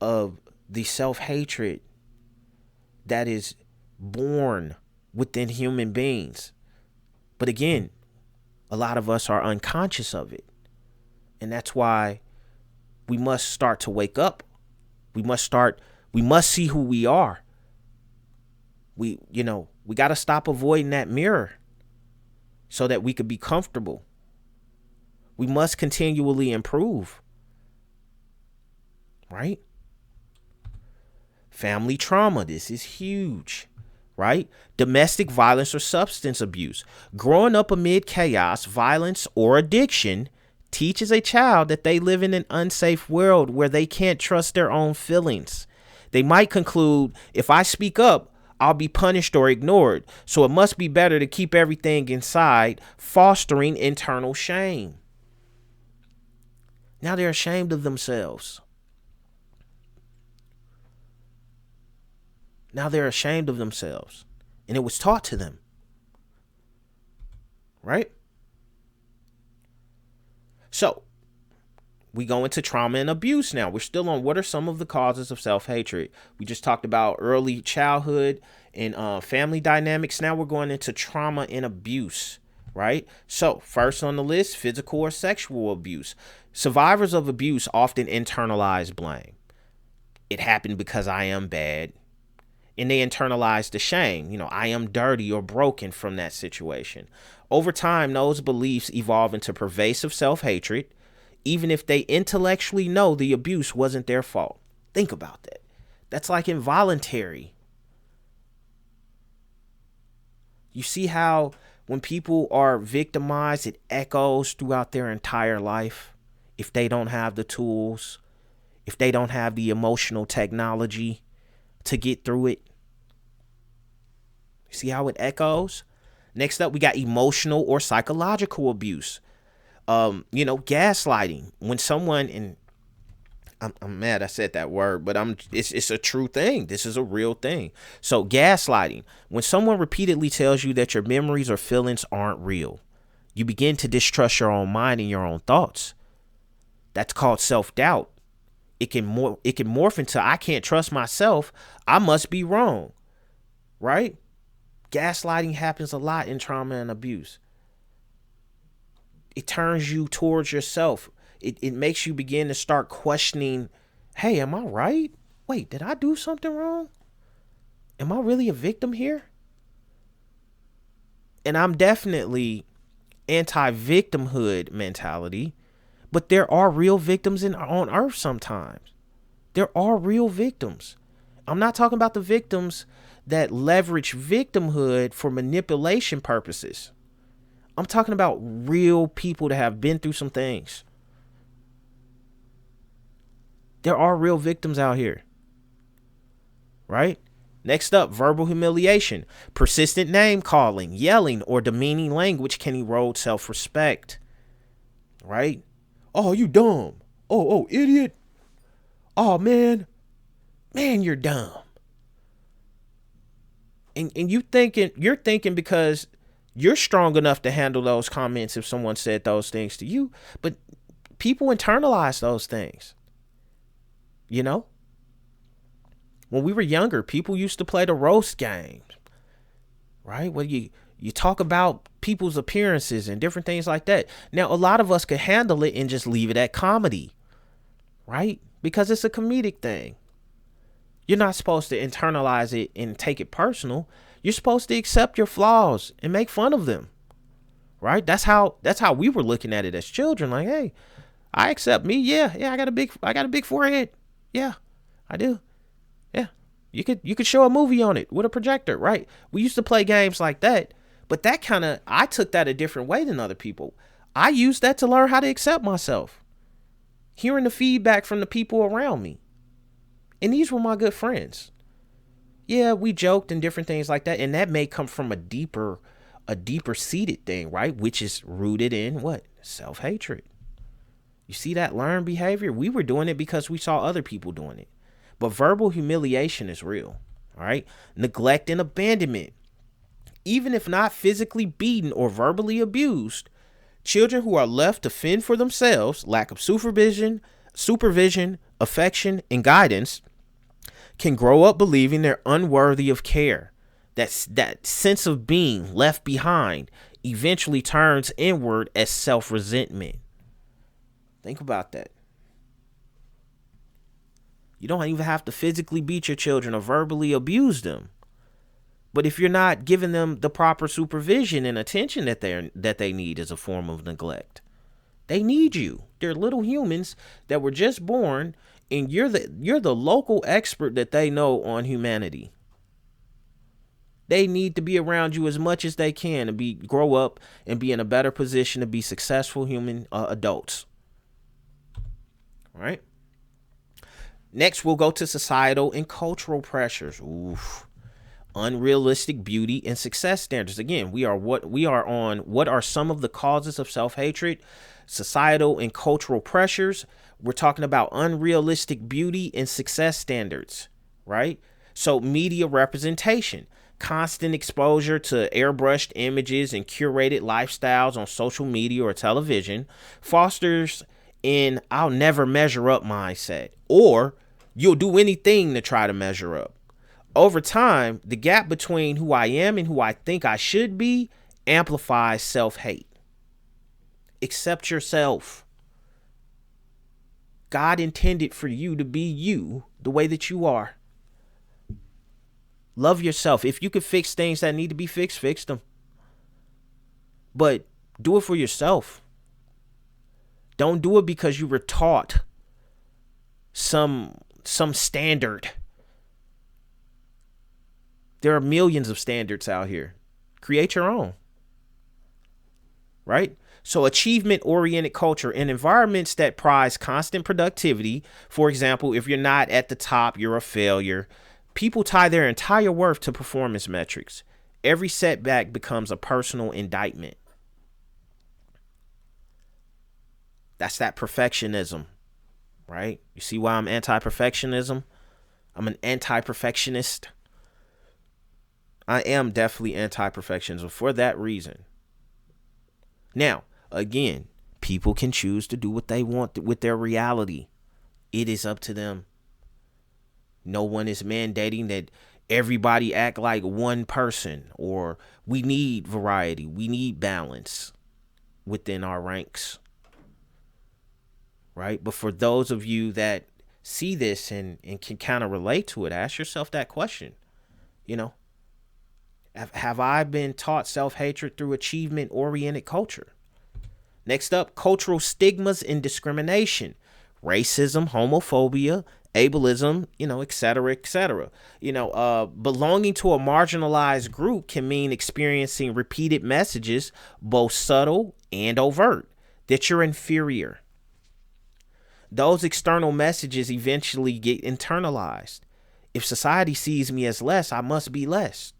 of the self-hatred that is born within human beings. But again, a lot of us are unconscious of it. And that's why we must start to wake up. We must see who we are. We got to stop avoiding that mirror so that we could be comfortable. We must continually improve. Right? Family trauma. This is huge. Right? Domestic violence or substance abuse. Growing up amid chaos, violence, or addiction teaches a child that they live in an unsafe world where they can't trust their own feelings. They might conclude, if I speak up, I'll be punished or ignored. So it must be better to keep everything inside, fostering internal shame. Now they're ashamed of themselves. Now they're ashamed of themselves. And it was taught to them. Right? So, we go into trauma and abuse now. We're still on what are some of the causes of self-hatred. We just talked about early childhood and family dynamics. Now we're going into trauma and abuse, right? So, first on the list, physical or sexual abuse. Survivors of abuse often internalize blame. It happened because I am bad. And they internalize the shame. I am dirty or broken from that situation. Over time, those beliefs evolve into pervasive self-hatred, even if they intellectually know the abuse wasn't their fault. Think about that. That's like involuntary. You see how when people are victimized, it echoes throughout their entire life. If they don't have the tools, if they don't have the emotional technology to get through it. See how it echoes? Next up, we got emotional or psychological abuse. Gaslighting. When someone, and I'm mad I said that word, but it's a true thing. This is a real thing. So gaslighting. When someone repeatedly tells you that your memories or feelings aren't real, you begin to distrust your own mind and your own thoughts. That's called self-doubt. It can morph into I can't trust myself. I must be wrong. Right? Gaslighting happens a lot in trauma and abuse. It turns you towards yourself. It makes you begin to start questioning, hey, am I right? Wait, did I do something wrong? Am I really a victim here? And I'm definitely anti-victimhood mentality, but there are real victims on earth sometimes. There are real victims. I'm not talking about the victims that leverage victimhood for manipulation purposes. I'm talking about real people that have been through some things. There are real victims out here. Right? Next up, verbal humiliation. Persistent name calling, yelling, or demeaning language can erode self-respect. Right? Oh, you dumb. Oh, idiot. Oh, man, you're dumb. And you're thinking because you're strong enough to handle those comments if someone said those things to you, but people internalize those things. When we were younger, people used to play the roast game, right? Where you talk about people's appearances and different things like that. Now, a lot of us could handle it and just leave it at comedy, right? Because it's a comedic thing. You're not supposed to internalize it and take it personal. You're supposed to accept your flaws and make fun of them. Right? That's how we were looking at it as children. Like, hey, I accept me. Yeah, I got a big forehead. Yeah, I do. Yeah. You could show a movie on it with a projector, right? We used to play games like that, but I took that a different way than other people. I used that to learn how to accept myself. Hearing the feedback from the people around me. And these were my good friends. Yeah, we joked and different things like that. And that may come from a deeper seated thing, right? Which is rooted in what? Self-hatred. You see that learned behavior? We were doing it because we saw other people doing it. But verbal humiliation is real, all right? Neglect and abandonment. Even if not physically beaten or verbally abused, children who are left to fend for themselves, lack of supervision, affection, and guidance, can grow up believing they're unworthy of care. That sense of being left behind eventually turns inward as self-resentment. Think about that. You don't even have to physically beat your children or verbally abuse them. But if you're not giving them the proper supervision and attention that they need as a form of neglect, they need you. They're little humans that were just born, and you're the local expert that they know on humanity. They need to be around you as much as they can and grow up and be in a better position to be successful human adults. All right. Next, we'll go to societal and cultural pressures. Oof. Unrealistic beauty and success standards. Again, what are some of the causes of self-hatred? Societal and cultural pressures. We're talking about unrealistic beauty and success standards, right? So media representation, constant exposure to airbrushed images and curated lifestyles on social media or television fosters an "I'll never measure up" mindset, or you'll do anything to try to measure up. Over time, the gap between who I am and who I think I should be amplifies self-hate. Accept yourself. God intended for you to be you the way that you are. Love yourself. If you can fix things that need to be fixed, fix them. But do it for yourself. Don't do it because you were taught some standard. There are millions of standards out here. Create your own. Right? So achievement-oriented culture in environments that prize constant productivity. For example, if you're not at the top, you're a failure. People tie their entire worth to performance metrics. Every setback becomes a personal indictment. That's that perfectionism, right? You see why I'm anti-perfectionism? I'm an anti-perfectionist. I am definitely anti-perfectionism for that reason. Now, again, people can choose to do what they want with their reality. It is up to them. No one is mandating that everybody act like one person, or we need variety. We need balance within our ranks. Right? But for those of you that see this and can kind of relate to it, ask yourself that question. Have I been taught self-hatred through achievement-oriented culture? Next up, cultural stigmas and discrimination, racism, homophobia, ableism, et cetera, et cetera. Belonging to a marginalized group can mean experiencing repeated messages, both subtle and overt, that you're inferior. Those external messages eventually get internalized. If society sees me as less, I must be less.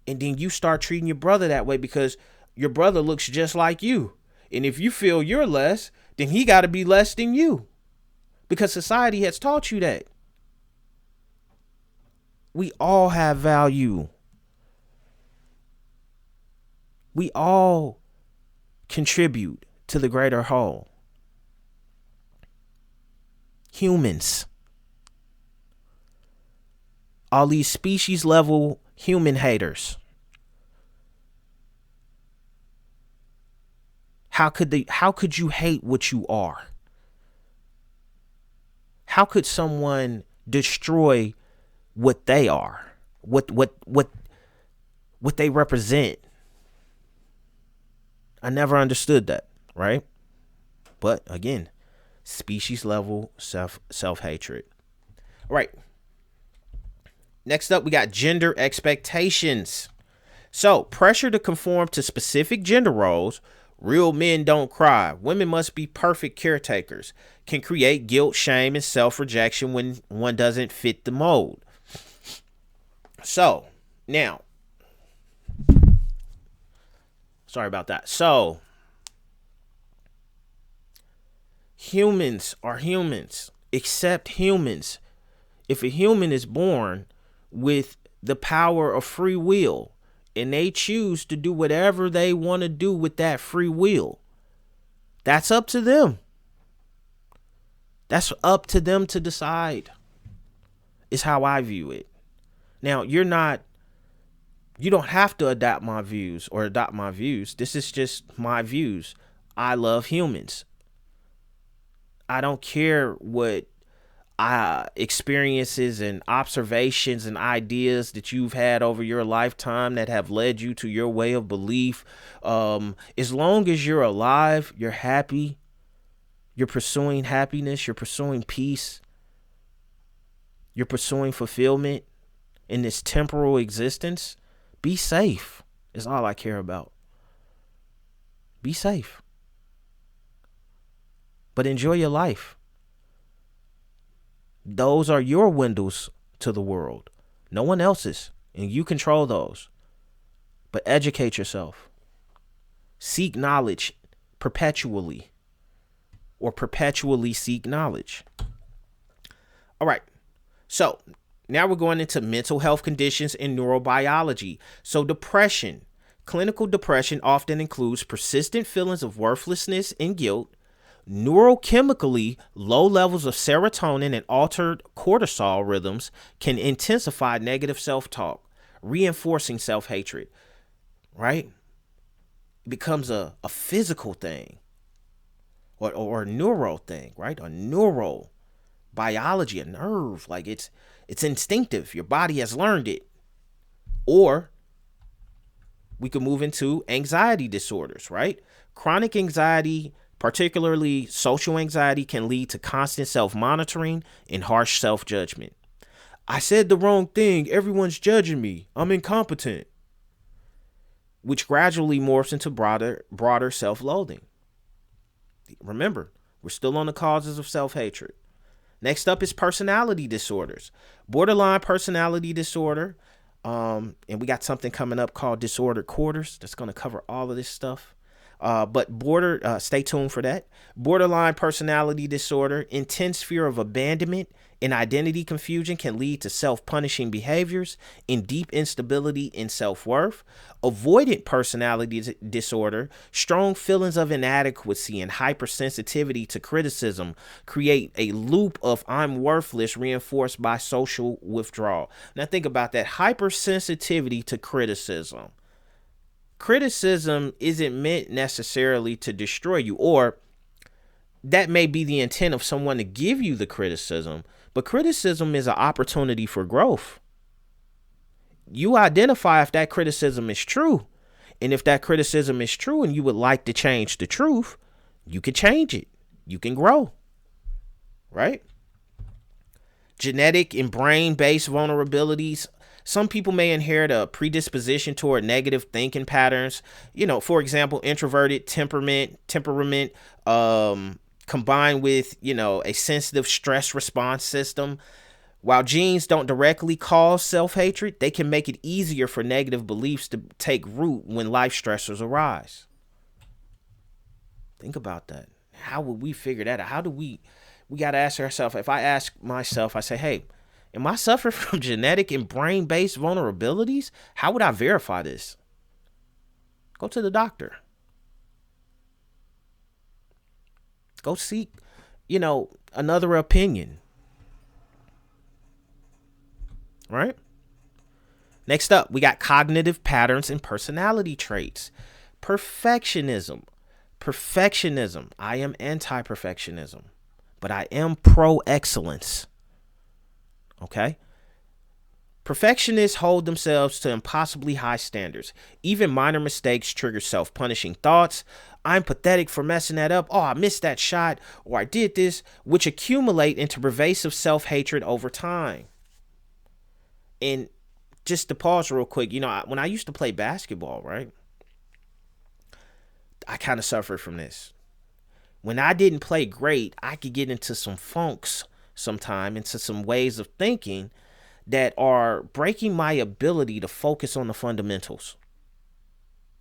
And then you start treating your brother that way because your brother looks just like you. And if you feel you're less, then he got to be less than you. Because society has taught you that. We all have value. We all contribute to the greater whole. Humans. All these species level human haters. How could you hate what you are? How could someone destroy what they are? What they represent? I never understood that, right? But again, species level self-hatred. All right. Next up, we got gender expectations. So, pressure to conform to specific gender roles. Real men don't cry. Women must be perfect caretakers. Can create guilt, shame, and self-rejection when one doesn't fit the mold. So, now. Sorry about that. So, humans are humans. Accept humans. If a human is born with the power of free will and they choose to do whatever they want to do with that free will, that's up to them. That's up to them to decide. is how I view it. Now, you don't have to adopt my views or adopt my views. This is just my views. I love humans. I don't care what experiences and observations and ideas that you've had over your lifetime that have led you to your way of belief. As long as you're alive, you're happy, you're pursuing happiness, you're pursuing peace, you're pursuing fulfillment in this temporal existence, be safe is all I care about. Be safe. But enjoy your life. Those are your windows to the world, no one else's, and you control those. But educate yourself. Seek knowledge perpetually, or perpetually seek knowledge. All right. So now we're going into mental health conditions and neurobiology. So depression. Clinical depression often includes persistent feelings of worthlessness and guilt. Neurochemically, low levels of serotonin and altered cortisol rhythms can intensify negative self-talk, reinforcing self-hatred, right? It becomes a physical thing or a neuro thing, right? A neuro biology, a nerve, like it's instinctive. Your body has learned it. Or we could move into anxiety disorders, right? Chronic anxiety, particularly social anxiety, can lead to constant self-monitoring and harsh self-judgment. I said the wrong thing. Everyone's judging me. I'm incompetent. Which gradually morphs into broader self-loathing. Remember, we're still on the causes of self-hatred. Next up is personality disorders. Borderline personality disorder. And we got something coming up called disordered quarters that's going to cover all of this stuff. But stay tuned for that. Borderline personality disorder, intense fear of abandonment and identity confusion can lead to self-punishing behaviors and deep instability in self-worth. Avoidant personality disorder, strong feelings of inadequacy and hypersensitivity to criticism create a loop of I'm worthless reinforced by social withdrawal. Now think about that. Hypersensitivity to criticism. Criticism isn't meant necessarily to destroy you, or that may be the intent of someone to give you the criticism, but criticism is an opportunity for growth. You identify if that criticism is true, and if that criticism is true and you would like to change the truth, you can change it. You can grow, right? Genetic and brain-based vulnerabilities. Some people may inherit a predisposition toward negative thinking patterns. For example, introverted temperament, combined with, a sensitive stress response system. While genes don't directly cause self-hatred, they can make it easier for negative beliefs to take root when life stressors arise. Think about that. How would we figure that out? How do we got to ask ourselves, if I ask myself, I say, hey, am I suffering from genetic and brain-based vulnerabilities? How would I verify this? Go to the doctor. Go seek, another opinion. Right? Next up, we got cognitive patterns and personality traits. Perfectionism. I am anti-perfectionism, but I am pro-excellence. Okay? Perfectionists hold themselves to impossibly high standards. Even minor mistakes trigger self-punishing thoughts. I'm pathetic for messing that up. Oh, I missed that shot. Or I did this, which accumulate into pervasive self-hatred over time. And just to pause real quick, when I used to play basketball, right? I kind of suffered from this. When I didn't play great, I could get into some funks sometime, into some ways of thinking that are breaking my ability to focus on the fundamentals.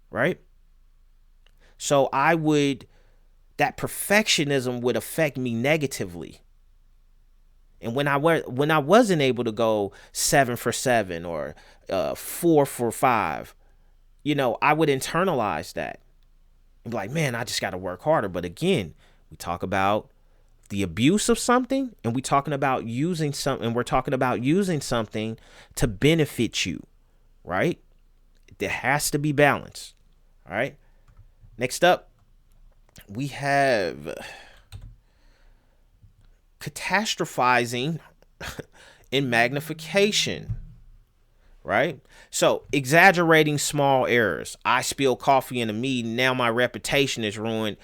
Right? So that perfectionism would affect me negatively. And when I wasn't able to go 7 for 7 or 4 for 5, I would internalize that and be like, man, I just got to work harder. But again, we talk about the abuse of something, and we're talking about using something to benefit you, right? There has to be balance. All right. Next up, we have catastrophizing in magnification, right? So exaggerating small errors. I spilled coffee in a meeting. Now my reputation is ruined.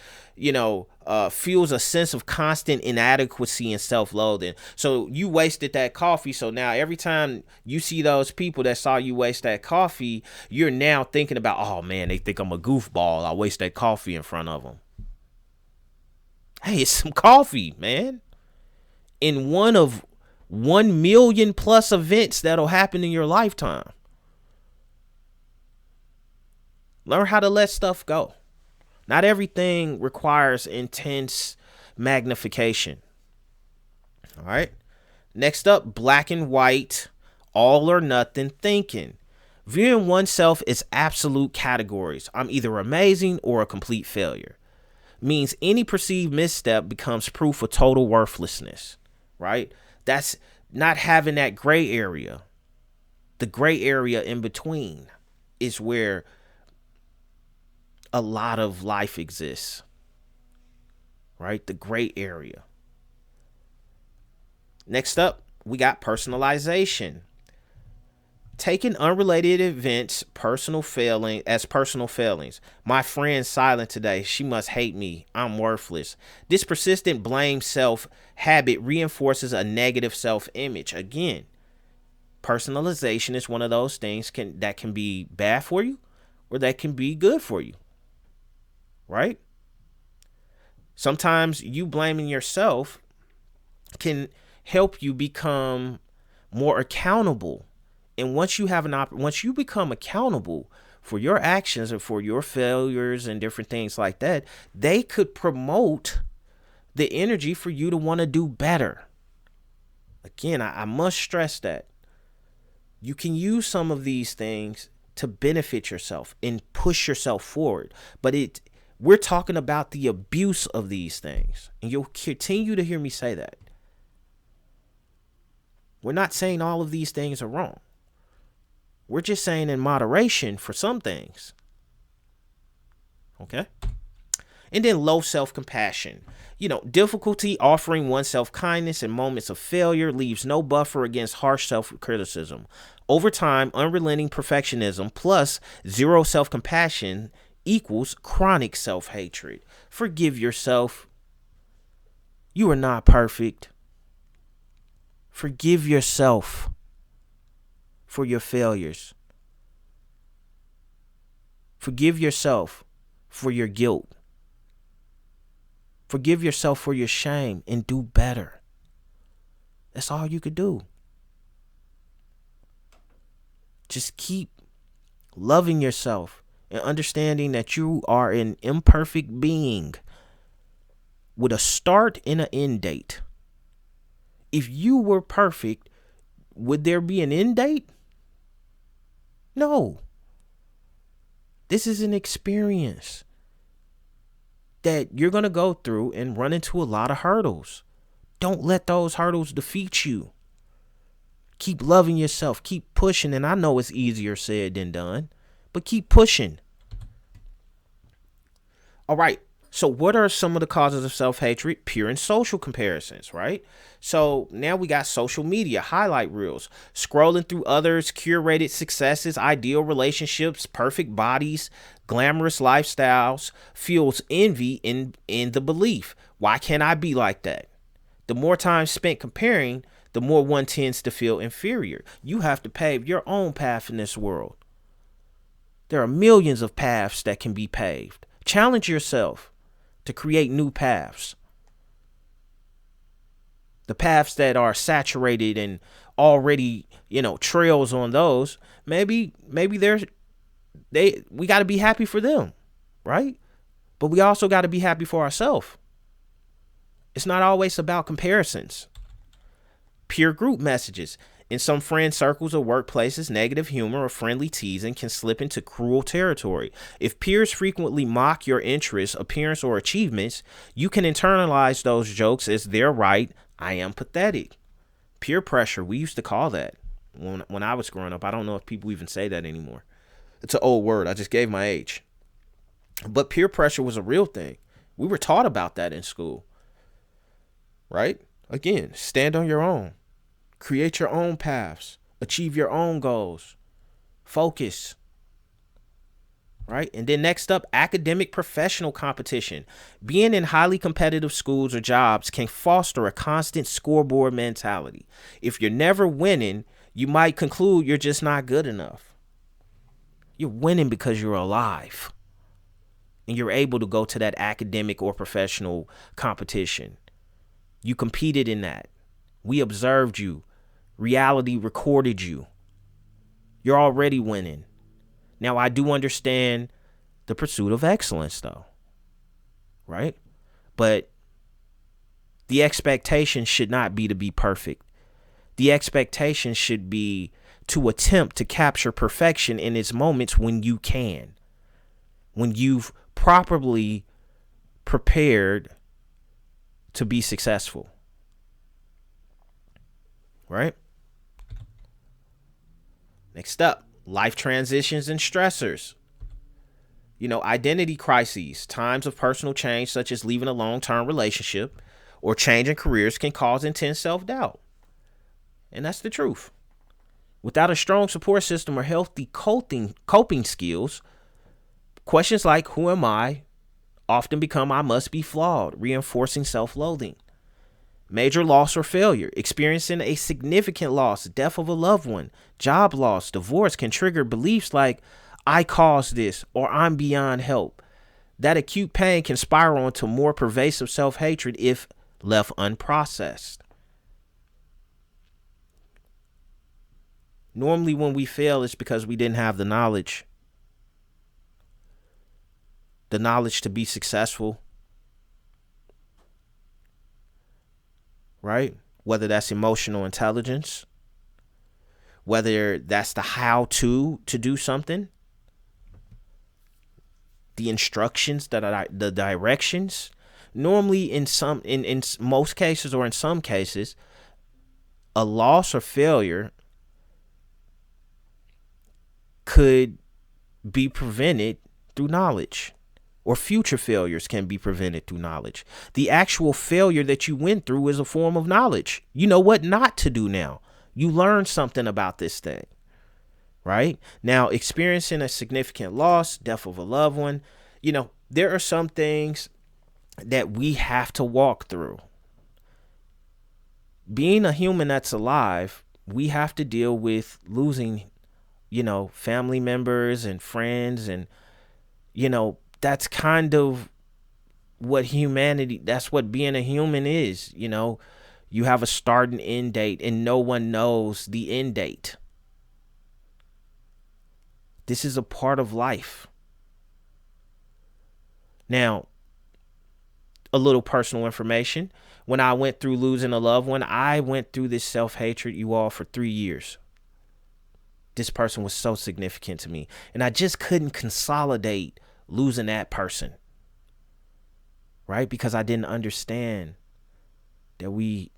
Fuels a sense of constant inadequacy and self-loathing. So you wasted that coffee. So now every time you see those people that saw you waste that coffee, you're now thinking about, oh man, they think I'm a goofball. I waste that coffee in front of them. Hey, it's some coffee, man. In one of 1 million plus events that'll happen in your lifetime. Learn how to let stuff go. Not everything requires intense magnification. All right. Next up, black and white, all or nothing thinking. Viewing oneself as absolute categories. I'm either amazing or a complete failure. Means any perceived misstep becomes proof of total worthlessness. Right? That's not having that gray area. The gray area in between is where a lot of life exists, right? The gray area. Next up, we got personalization. Taking unrelated events, personal failings. My friend's silent today. She must hate me. I'm worthless. This persistent blame self habit reinforces a negative self-image. Again, personalization is one of those things that can be bad for you or that can be good for you. Right? Sometimes you blaming yourself can help you become more accountable. And once you become accountable for your actions and for your failures and different things like that, they could promote the energy for you to want to do better. Again, I must stress that you can use some of these things to benefit yourself and push yourself forward. But we're talking about the abuse of these things. And you'll continue to hear me say that. We're not saying all of these things are wrong. We're just saying in moderation for some things. Okay? And then low self-compassion. Difficulty offering oneself kindness in moments of failure leaves no buffer against harsh self-criticism. Over time, unrelenting perfectionism plus zero self-compassion equals chronic self-hatred. Forgive yourself. You are not perfect. Forgive yourself for your failures. Forgive yourself for your guilt. Forgive yourself for your shame and do better. That's all you could do. Just keep loving yourself and understanding that you are an imperfect being with a start and an end date. If you were perfect, would there be an end date? No. This is an experience that you're going to go through and run into a lot of hurdles. Don't let those hurdles defeat you. Keep loving yourself. Keep pushing. And I know it's easier said than done, but keep pushing. All right. So what are some of the causes of self-hatred? Pure and social comparisons, right? So now we got social media, highlight reels, scrolling through others' curated successes, ideal relationships, perfect bodies, glamorous lifestyles, fuels envy in the belief. Why can't I be like that? The more time spent comparing, the more one tends to feel inferior. You have to pave your own path in this world. There are millions of paths that can be paved. Challenge yourself to create new paths. The paths that are saturated and already, trails on those, maybe we got to be happy for them, right? But we also got to be happy for ourselves. It's not always about comparisons. Peer group messages. In some friend circles or workplaces, negative humor or friendly teasing can slip into cruel territory. If peers frequently mock your interests, appearance, or achievements, you can internalize those jokes as they're right. I am pathetic. Peer pressure, we used to call that when I was growing up. I don't know if people even say that anymore. It's an old word. I just gave my age. But peer pressure was a real thing. We were taught about that in school. Right? Again, stand on your own. Create your own paths. Achieve your own goals. Focus. Right? And then next up, academic professional competition. Being in highly competitive schools or jobs can foster a constant scoreboard mentality. If you're never winning, you might conclude you're just not good enough. You're winning because you're alive. And you're able to go to that academic or professional competition. You competed in that. We observed you. Reality recorded you. You're already winning. Now, I do understand the pursuit of excellence, though. Right? But the expectation should not be to be perfect. The expectation should be to attempt to capture perfection in its moments when you can. When you've properly prepared to be successful. Right? Next up, life transitions and stressors. Identity crises, times of personal change such as leaving a long-term relationship or changing careers can cause intense self-doubt. And that's the truth. Without a strong support system or healthy coping skills, questions like who am I often become I must be flawed, reinforcing self-loathing. Major loss or failure, experiencing a significant loss, death of a loved one, job loss, divorce can trigger beliefs like I caused this or I'm beyond help. That acute pain can spiral into more pervasive self-hatred if left unprocessed. Normally when we fail, it's because we didn't have the knowledge to be successful. Right? Whether that's emotional intelligence, whether that's the how to do something, the instructions, the directions. Normally in most cases or in some cases, a loss or failure could be prevented through knowledge. Or future failures can be prevented through knowledge. The actual failure that you went through is a form of knowledge. You know what not to do now. You learned something about this thing, right? Now, experiencing a significant loss, death of a loved one, there are some things that we have to walk through. Being a human that's alive, we have to deal with losing, family members and friends and, that's kind of what that's what being a human is. You have a start and end date and no one knows the end date. This is a part of life. Now, a little personal information. When I went through losing a loved one, I went through this self-hatred, you all, for 3 years. This person was so significant to me. And I just couldn't consolidate losing that person, right? Because I didn't understand that we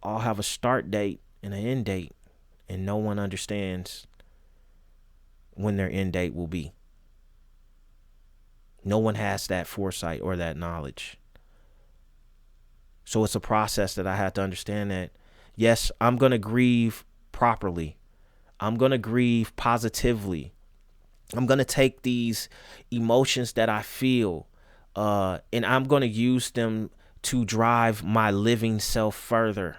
all have a start date and an end date, and no one understands when their end date will be. No one has that foresight or that knowledge. So it's a process that I have to understand that, yes, I'm going to grieve properly. I'm going to grieve positively. I'm going to take these emotions that I feel and I'm going to use them to drive my living self further.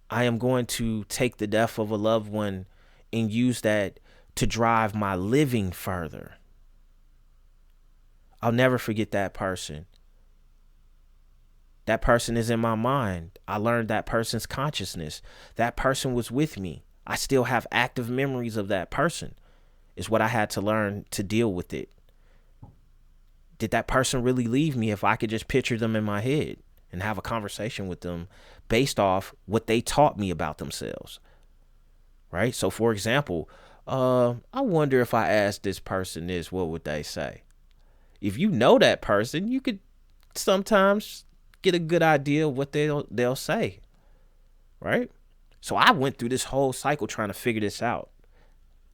I am going to take the death of a loved one and use that to drive my living further. I'll never forget that person. That person is in my mind. I learned that person's consciousness. That person was with me. I still have active memories of that person. It's what I had to learn to deal with it. Did that person really leave me if I could just picture them in my head? and have a conversation with them based off what they taught me about themselves. Right? So for example, I wonder if I asked this person this, what would they say? If you know that person, you could sometimes get a good idea of what they'll say. Right? So I went through this whole cycle trying to figure this out,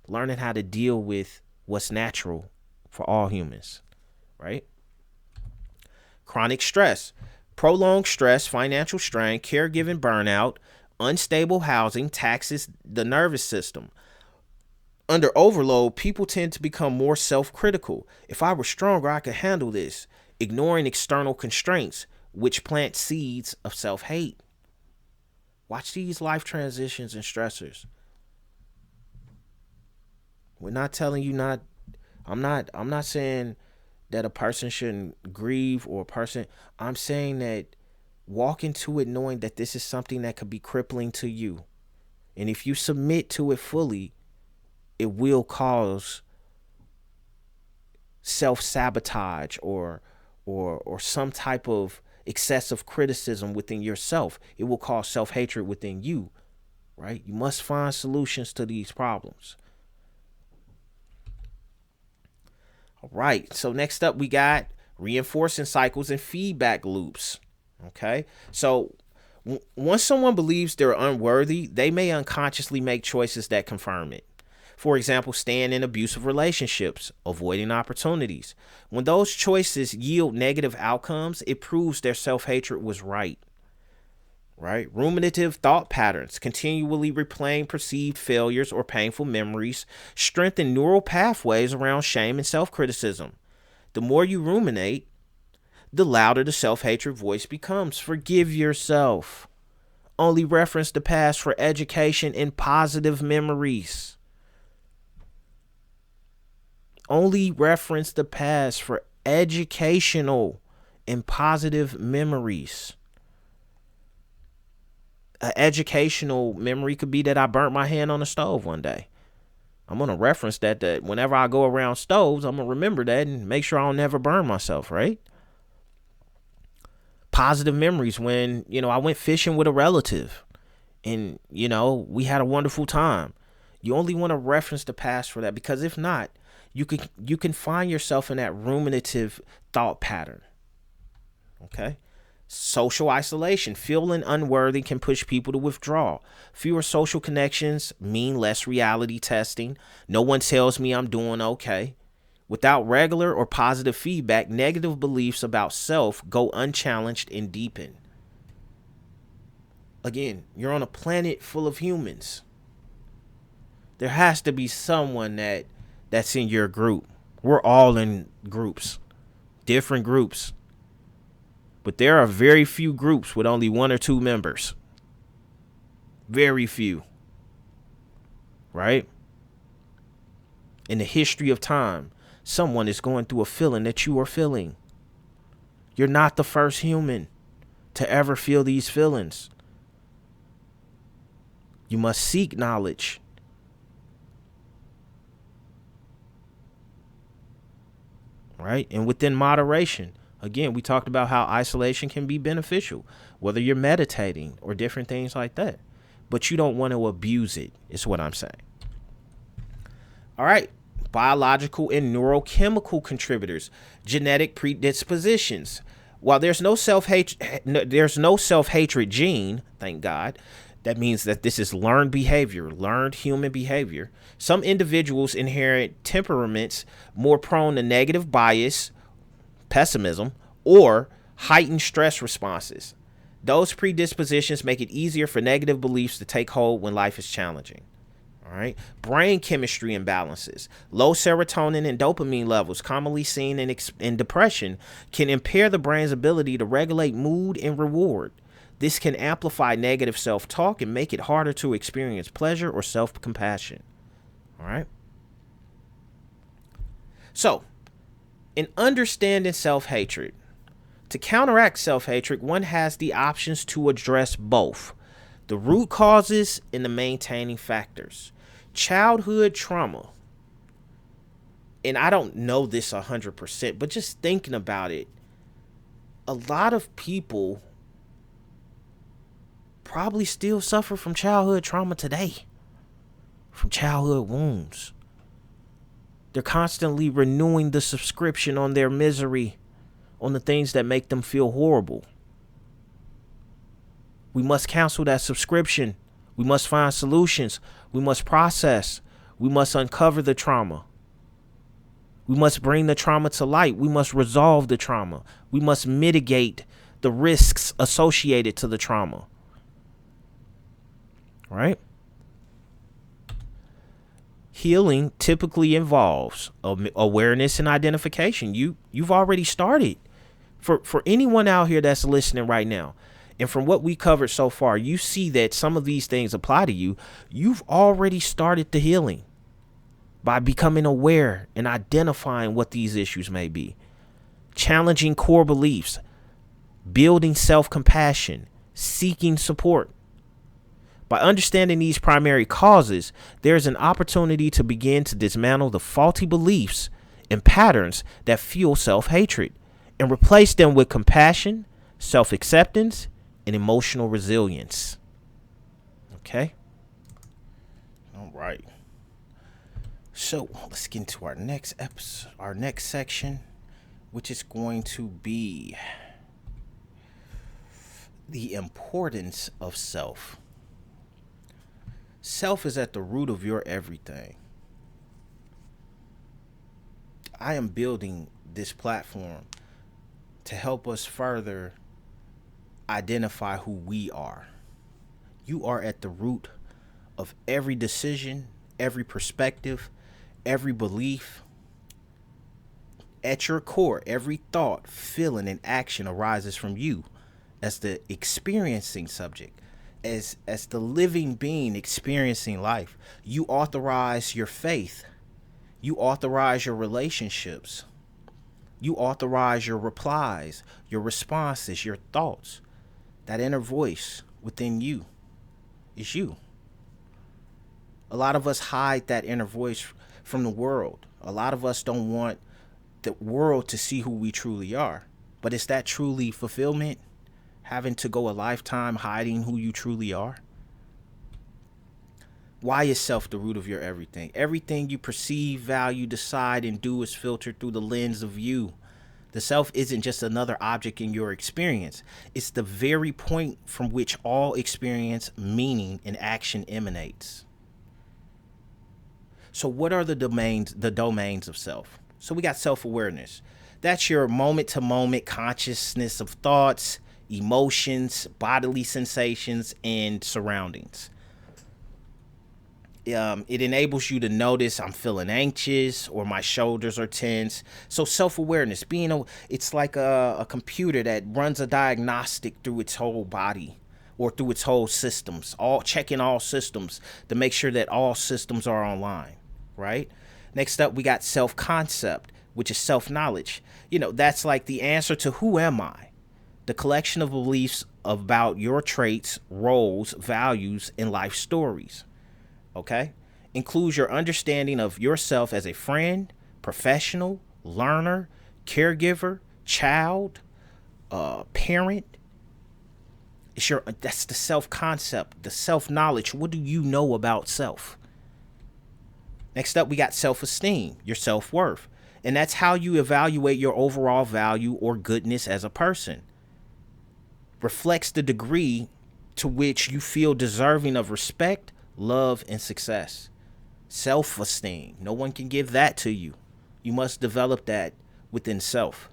learning how to deal with what's natural for all humans. Right? Chronic stress, prolonged stress, financial strain, caregiving burnout, unstable housing taxes the nervous system. Under overload, people tend to become more self-critical. If I were stronger, I could handle this, ignoring external constraints, which plant seeds of self-hate. Watch these life transitions and stressors. We're not telling you not, I'm not saying that a person shouldn't grieve or a person, I'm saying that walk into it knowing that this is something that could be crippling to you. And if you submit to it fully, it will cause self-sabotage or some type of excessive criticism within yourself. It will cause self-hatred within you, right? You must find solutions to these problems. All right, so next up we got reinforcing cycles and feedback loops. Okay, so once someone believes they're unworthy, they may unconsciously make choices that confirm it. For example, staying in abusive relationships, avoiding opportunities. When those choices yield negative outcomes, it proves their self-hatred was right. Right? Ruminative thought patterns, continually replaying perceived failures or painful memories, strengthen neural pathways around shame and self-criticism. The more you ruminate, the louder the self-hatred voice becomes. Forgive yourself. Only reference the past for education and positive memories. Only reference the past for educational and positive memories. An educational memory could be that I burnt my hand on the stove one day. I'm going to reference that whenever I go around stoves, I'm going to remember that and make sure I don't never burn myself, right? Positive memories when, I went fishing with a relative and, we had a wonderful time. You only want to reference the past for that, because if not, you can find yourself in that ruminative thought pattern. Okay? Social isolation. Feeling unworthy can push people to withdraw. Fewer social connections mean less reality testing. No one tells me I'm doing okay. Without regular or positive feedback, negative beliefs about self go unchallenged and deepen. Again, you're on a planet full of humans. There has to be someone that's in your group. We're all in groups, different groups. But there are very few groups with only 1 or 2 members. Very few. Right? In the history of time, someone is going through a feeling that you are feeling. You're not the first human to ever feel these feelings. You must seek knowledge. Right? And within moderation. Again, we talked about how isolation can be beneficial, whether you're meditating or different things like that. But you don't want to abuse it, is what I'm saying. All right. Biological and neurochemical contributors, genetic predispositions. While there's no self-hatred gene, thank God, that means that this is learned behavior, learned human behavior. Some individuals inherit temperaments more prone to negative bias, pessimism, or heightened stress responses. Those predispositions make it easier for negative beliefs to take hold when life is challenging. All right. Brain chemistry imbalances. Low serotonin and dopamine levels, commonly seen in depression, can impair the brain's ability to regulate mood and reward. This can amplify negative self-talk and make it harder to experience pleasure or self-compassion. All right. So, in understanding self-hatred, to counteract self-hatred, one has the options to address both the root causes and the maintaining factors. Childhood trauma, and I don't know this 100%, but just thinking about it, a lot of people probably still suffer from childhood trauma today, from childhood wounds. They're constantly renewing the subscription on their misery, on the things that make them feel horrible. We must cancel that subscription. We must find solutions. We must process. We must uncover the trauma. We must bring the trauma to light. We must resolve the trauma. We must mitigate the risks associated to the trauma. Right? Healing typically involves awareness and identification. You've already started. For anyone out here that's listening right now, and from what we covered so far, you see that some of these things apply to you. You've already started the healing by becoming aware and identifying what these issues may be. Challenging core beliefs, building self-compassion, seeking support. By understanding these primary causes, there's an opportunity to begin to dismantle the faulty beliefs and patterns that fuel self-hatred and replace them with compassion, self-acceptance, and emotional resilience. Okay? All right. So let's get into our next episode, our next section, which is going to be the importance of self. Self is at the root of your everything. I am building this platform to help us further identify who we are. You are at the root of every decision, every perspective, every belief. At your core, every thought, feeling, and action arises from you as the experiencing subject, as the living being experiencing life. You authorize your faith. You authorize your relationships. You authorize your replies, your responses, your thoughts. That inner voice within you is you. A lot of us hide that inner voice from the world. A lot of us don't want the world to see who we truly are. But is that truly fulfillment? Having to go a lifetime hiding who you truly are? Why is self the root of your everything? Everything you perceive, value, decide, and do is filtered through the lens of you. The self isn't just another object in your experience. It's the very point from which all experience, meaning, and action emanates. So what are the domains of self? So we got self-awareness. That's your moment-to-moment consciousness of thoughts, emotions, bodily sensations, and surroundings. It enables you to notice I'm feeling anxious or my shoulders are tense. So self-awareness, it's like a computer that runs a diagnostic through its whole body or through its whole systems, checking all systems to make sure that all systems are online, right? Next up, we got self-concept, which is self-knowledge. That's like the answer to who am I? The collection of beliefs about your traits, roles, values, and life stories. Okay? Includes your understanding of yourself as a friend, professional, learner, caregiver, child, parent. That's the self-concept, the self-knowledge. What do you know about self? Next up, we got self-esteem, your self-worth. And that's how you evaluate your overall value or goodness as a person. Reflects the degree to which you feel deserving of respect, love, and success. Self-esteem. No one can give that to you. You must develop that within self.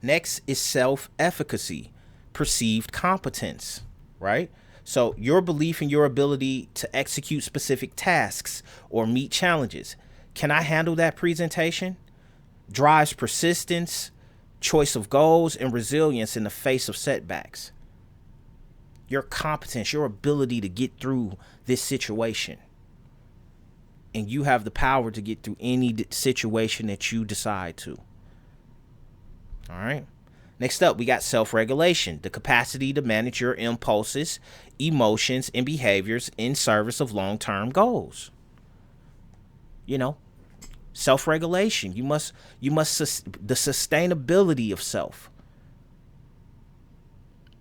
Next is self-efficacy, perceived competence, right? So your belief in your ability to execute specific tasks or meet challenges. Can I handle that presentation? Drives persistence, choice of goals, and resilience in the face of setbacks. Your competence, your ability to get through this situation. And you have the power to get through any situation that you decide to. All right. Next up, we got self-regulation, the capacity to manage your impulses, emotions, and behaviors in service of long-term goals. Self-regulation. You must the sustainability of self.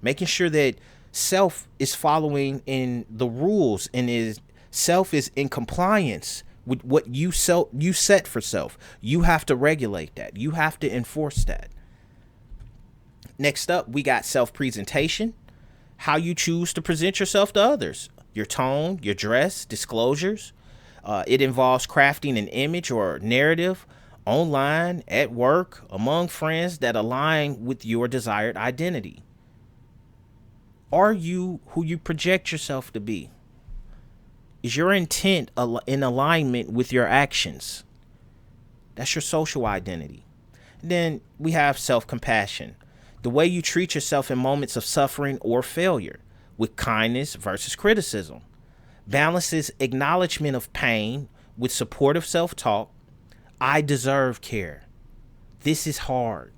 Making sure that Self is following in the rules, and self is in compliance with what you set for self. You have to regulate that. You have to enforce that. Next up, we got self-presentation. How you choose to present yourself to others. Your tone, your dress, disclosures. It involves crafting an image or narrative online, at work, among friends that align with your desired identity. Are you who you project yourself to be? Is your intent in alignment with your actions? That's your social identity. And then we have self-compassion. The way you treat yourself in moments of suffering or failure, with kindness versus criticism. Balances acknowledgement of pain with supportive self-talk. I deserve care. This is hard,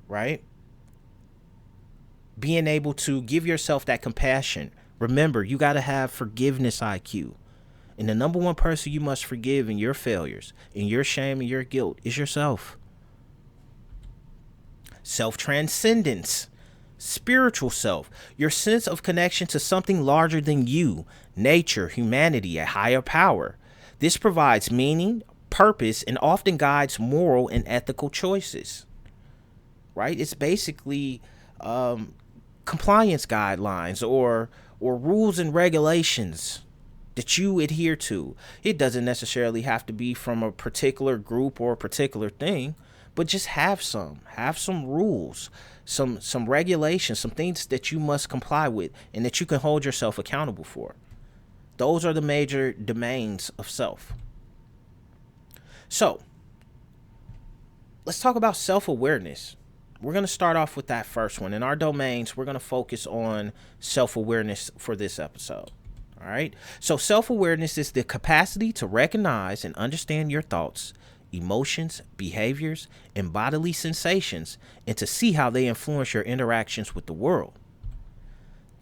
right? Being able to give yourself that compassion. Remember, you got to have forgiveness IQ. And the number one person you must forgive in your failures, in your shame and your guilt is yourself. Self-transcendence. Spiritual self. Your sense of connection to something larger than you, nature, humanity, a higher power. This provides meaning, purpose, and often guides moral and ethical choices. Right? It's basically compliance guidelines or rules and regulations that you adhere to. It doesn't necessarily have to be from a particular group or a particular thing, but just have some rules, some regulations, some things that you must comply with and that you can hold yourself accountable for. Those are the major domains of self. So let's talk about self-awareness. We're going to start off with that first one. In our domains, we're going to focus on self-awareness for this episode. All right. So self-awareness is the capacity to recognize and understand your thoughts, emotions, behaviors, and bodily sensations, and to see how they influence your interactions with the world.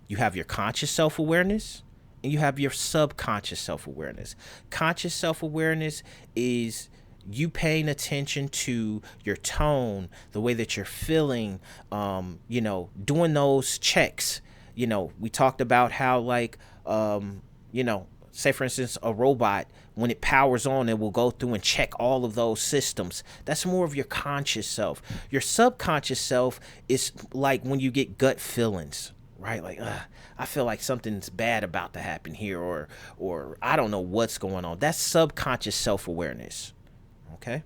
You have your conscious self-awareness and you have your subconscious self-awareness. Conscious self-awareness is you paying attention to your tone, the way that you're feeling, doing those checks. We talked about how say for instance, a robot, when it powers on, it will go through and check all of those systems. That's more of your conscious self. Your subconscious self is like when you get gut feelings, right? Like, I feel like something's bad about to happen here, or I don't know what's going on. That's subconscious self-awareness. Okay?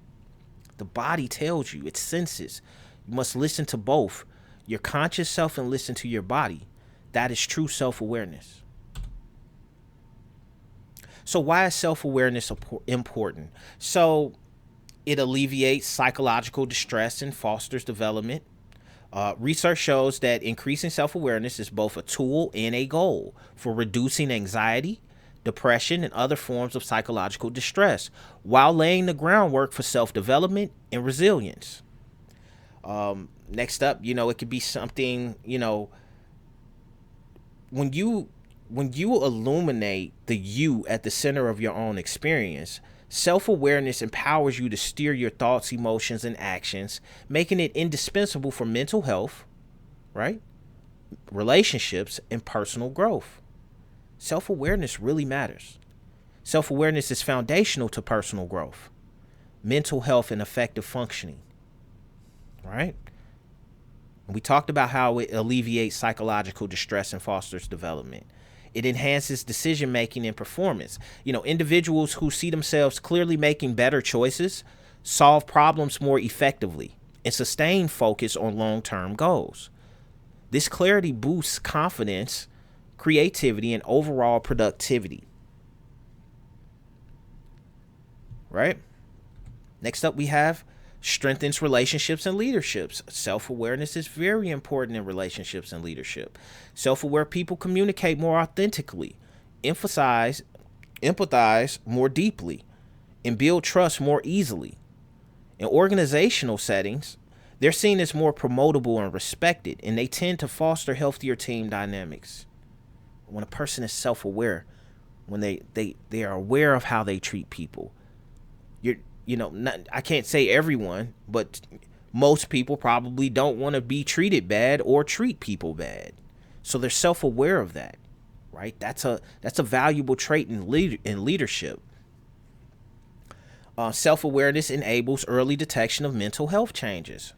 The body tells you, it senses. You must listen to both your conscious self and listen to your body. That is true self-awareness. So why is self-awareness important? So it alleviates psychological distress and fosters development. Research shows that increasing self-awareness is both a tool and a goal for reducing anxiety, depression, and other forms of psychological distress, while laying the groundwork for self-development and resilience. Next up, it could be something, when you illuminate the you at the center of your own experience, self-awareness empowers you to steer your thoughts, emotions, and actions, making it indispensable for mental health, right? Relationships, and personal growth. Self-awareness really matters. Self-awareness is foundational to personal growth, mental health, and effective functioning, right? We talked about how it alleviates psychological distress and fosters development. It enhances decision-making and performance. Individuals who see themselves clearly making better choices solve problems more effectively and sustain focus on long-term goals. This clarity boosts confidence, creativity, and overall productivity. Right? Next up, we have strengthens relationships and leaderships. Self-awareness is very important in relationships and leadership. Self-aware people communicate more authentically, empathize more deeply, and build trust more easily. In organizational settings, they're seen as more promotable and respected, and they tend to foster healthier team dynamics. When a person is self-aware, when they are aware of how they treat people, I can't say everyone, but most people probably don't want to be treated bad or treat people bad. So they're self-aware of that, right? That's a valuable trait in leadership. Self-awareness enables early detection of mental health changes,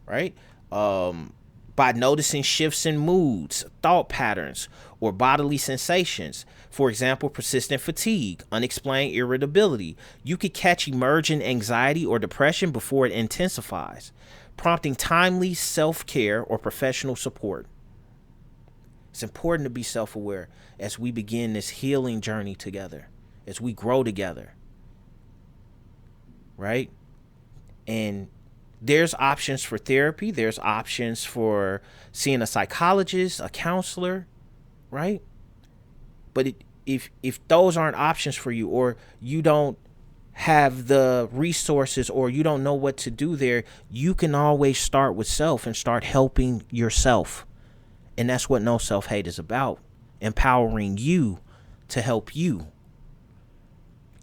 right? By noticing shifts in moods, thought patterns, or bodily sensations. For example, persistent fatigue, unexplained irritability. You could catch emergent anxiety or depression before it intensifies, prompting timely self-care or professional support. It's important to be self-aware as we begin this healing journey together, as we grow together, right? And there's options for therapy. There's options for seeing a psychologist, a counselor, right? But if those aren't options for you, or you don't have the resources, or you don't know what to do there, you can always start with self and start helping yourself. And that's what No Self-Hate is about. Empowering you to help you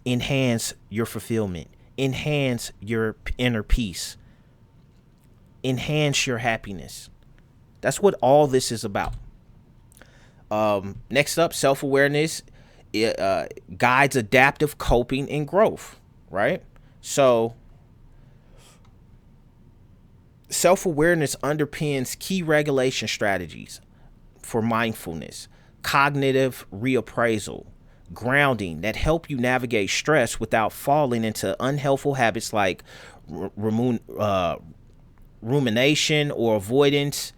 enhance your fulfillment, enhance your inner peace, enhance your happiness. That's what all this is about. Next up, self-awareness guides adaptive coping and growth, right? So self-awareness underpins key regulation strategies for mindfulness, cognitive reappraisal, grounding that help you navigate stress without falling into unhelpful habits like rumination or avoidance.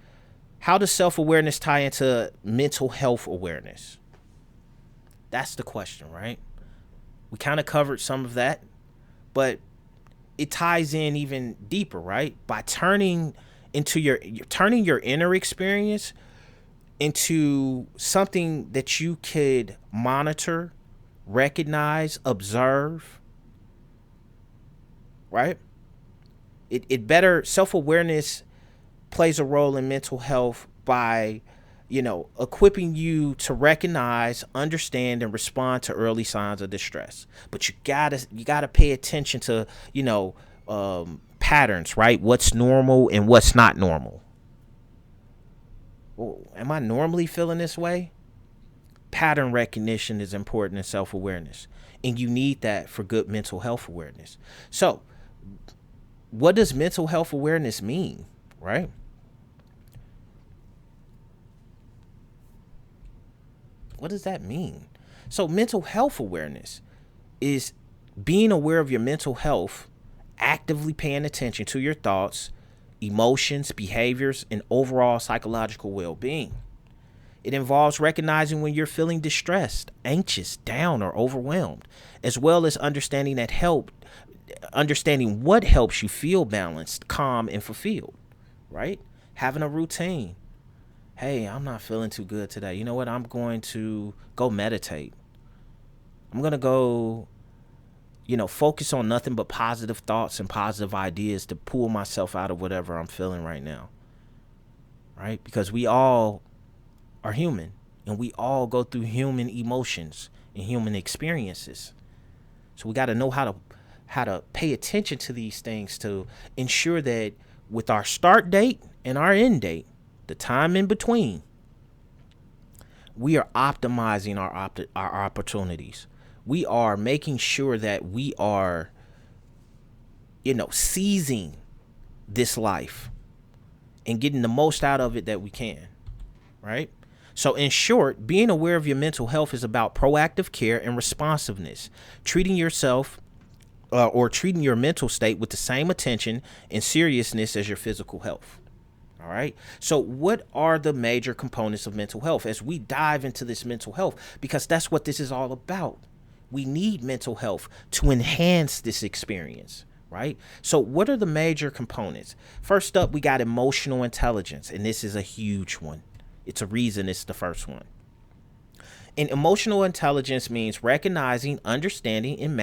How does self-awareness tie into mental health awareness? That's the question, right? We kind of covered some of that, but it ties in even deeper, right? By turning your inner experience into something that you could monitor, recognize, observe, right? Self-awareness plays a role in mental health by, equipping you to recognize, understand, and respond to early signs of distress. But you gotta pay attention to, patterns, right? What's normal and what's not normal. Well, am I normally feeling this way? Pattern recognition is important in self-awareness, and you need that for good mental health awareness. So, what does mental health awareness mean, right? What does that mean? So mental health awareness is being aware of your mental health, actively paying attention to your thoughts, emotions, behaviors, and overall psychological well-being. It involves recognizing when you're feeling distressed, anxious, down, or overwhelmed, as well as understanding what helps you feel balanced, calm, and fulfilled, right? Having a routine. Hey, I'm not feeling too good today. You know what? I'm going to go meditate. I'm going to go, focus on nothing but positive thoughts and positive ideas to pull myself out of whatever I'm feeling right now, right? Because we all are human, and we all go through human emotions and human experiences. So we got to know how to pay attention to these things to ensure that with our start date and our end date, the time in between, we are optimizing our opportunities. We are making sure that we are, seizing this life and getting the most out of it that we can, right? So in short, being aware of your mental health is about proactive care and responsiveness, treating yourself or treating your mental state with the same attention and seriousness as your physical health. All right. So what are the major components of mental health as we dive into this mental health? Because that's what this is all about. We need mental health to enhance this experience, right? So what are the major components? First up, we got emotional intelligence, and this is a huge one. It's a reason it's the first one. And emotional intelligence means recognizing, understanding, and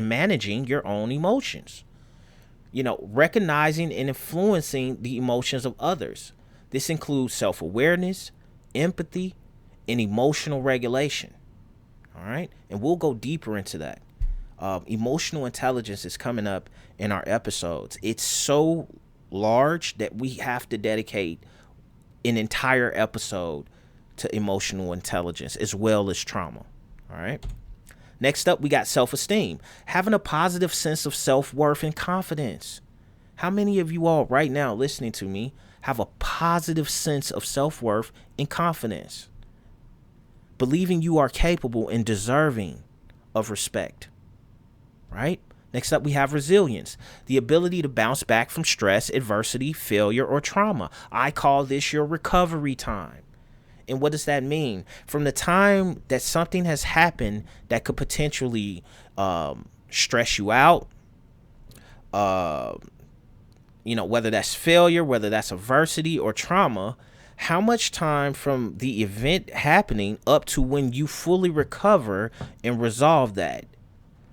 managing your own emotions. Recognizing and influencing the emotions of others. This includes self-awareness, empathy, and emotional regulation. All right. And we'll go deeper into that. Emotional intelligence is coming up in our episodes. It's so large that we have to dedicate an entire episode to emotional intelligence as well as trauma. All right. Next up, we got self-esteem, having a positive sense of self-worth and confidence. How many of you all right now listening to me have a positive sense of self-worth and confidence? Believing you are capable and deserving of respect, right? Next up, we have resilience, the ability to bounce back from stress, adversity, failure, or trauma. I call this your recovery time. And what does that mean? From the time that something has happened that could potentially stress you out, whether that's failure, whether that's adversity or trauma, how much time from the event happening up to when you fully recover and resolve that?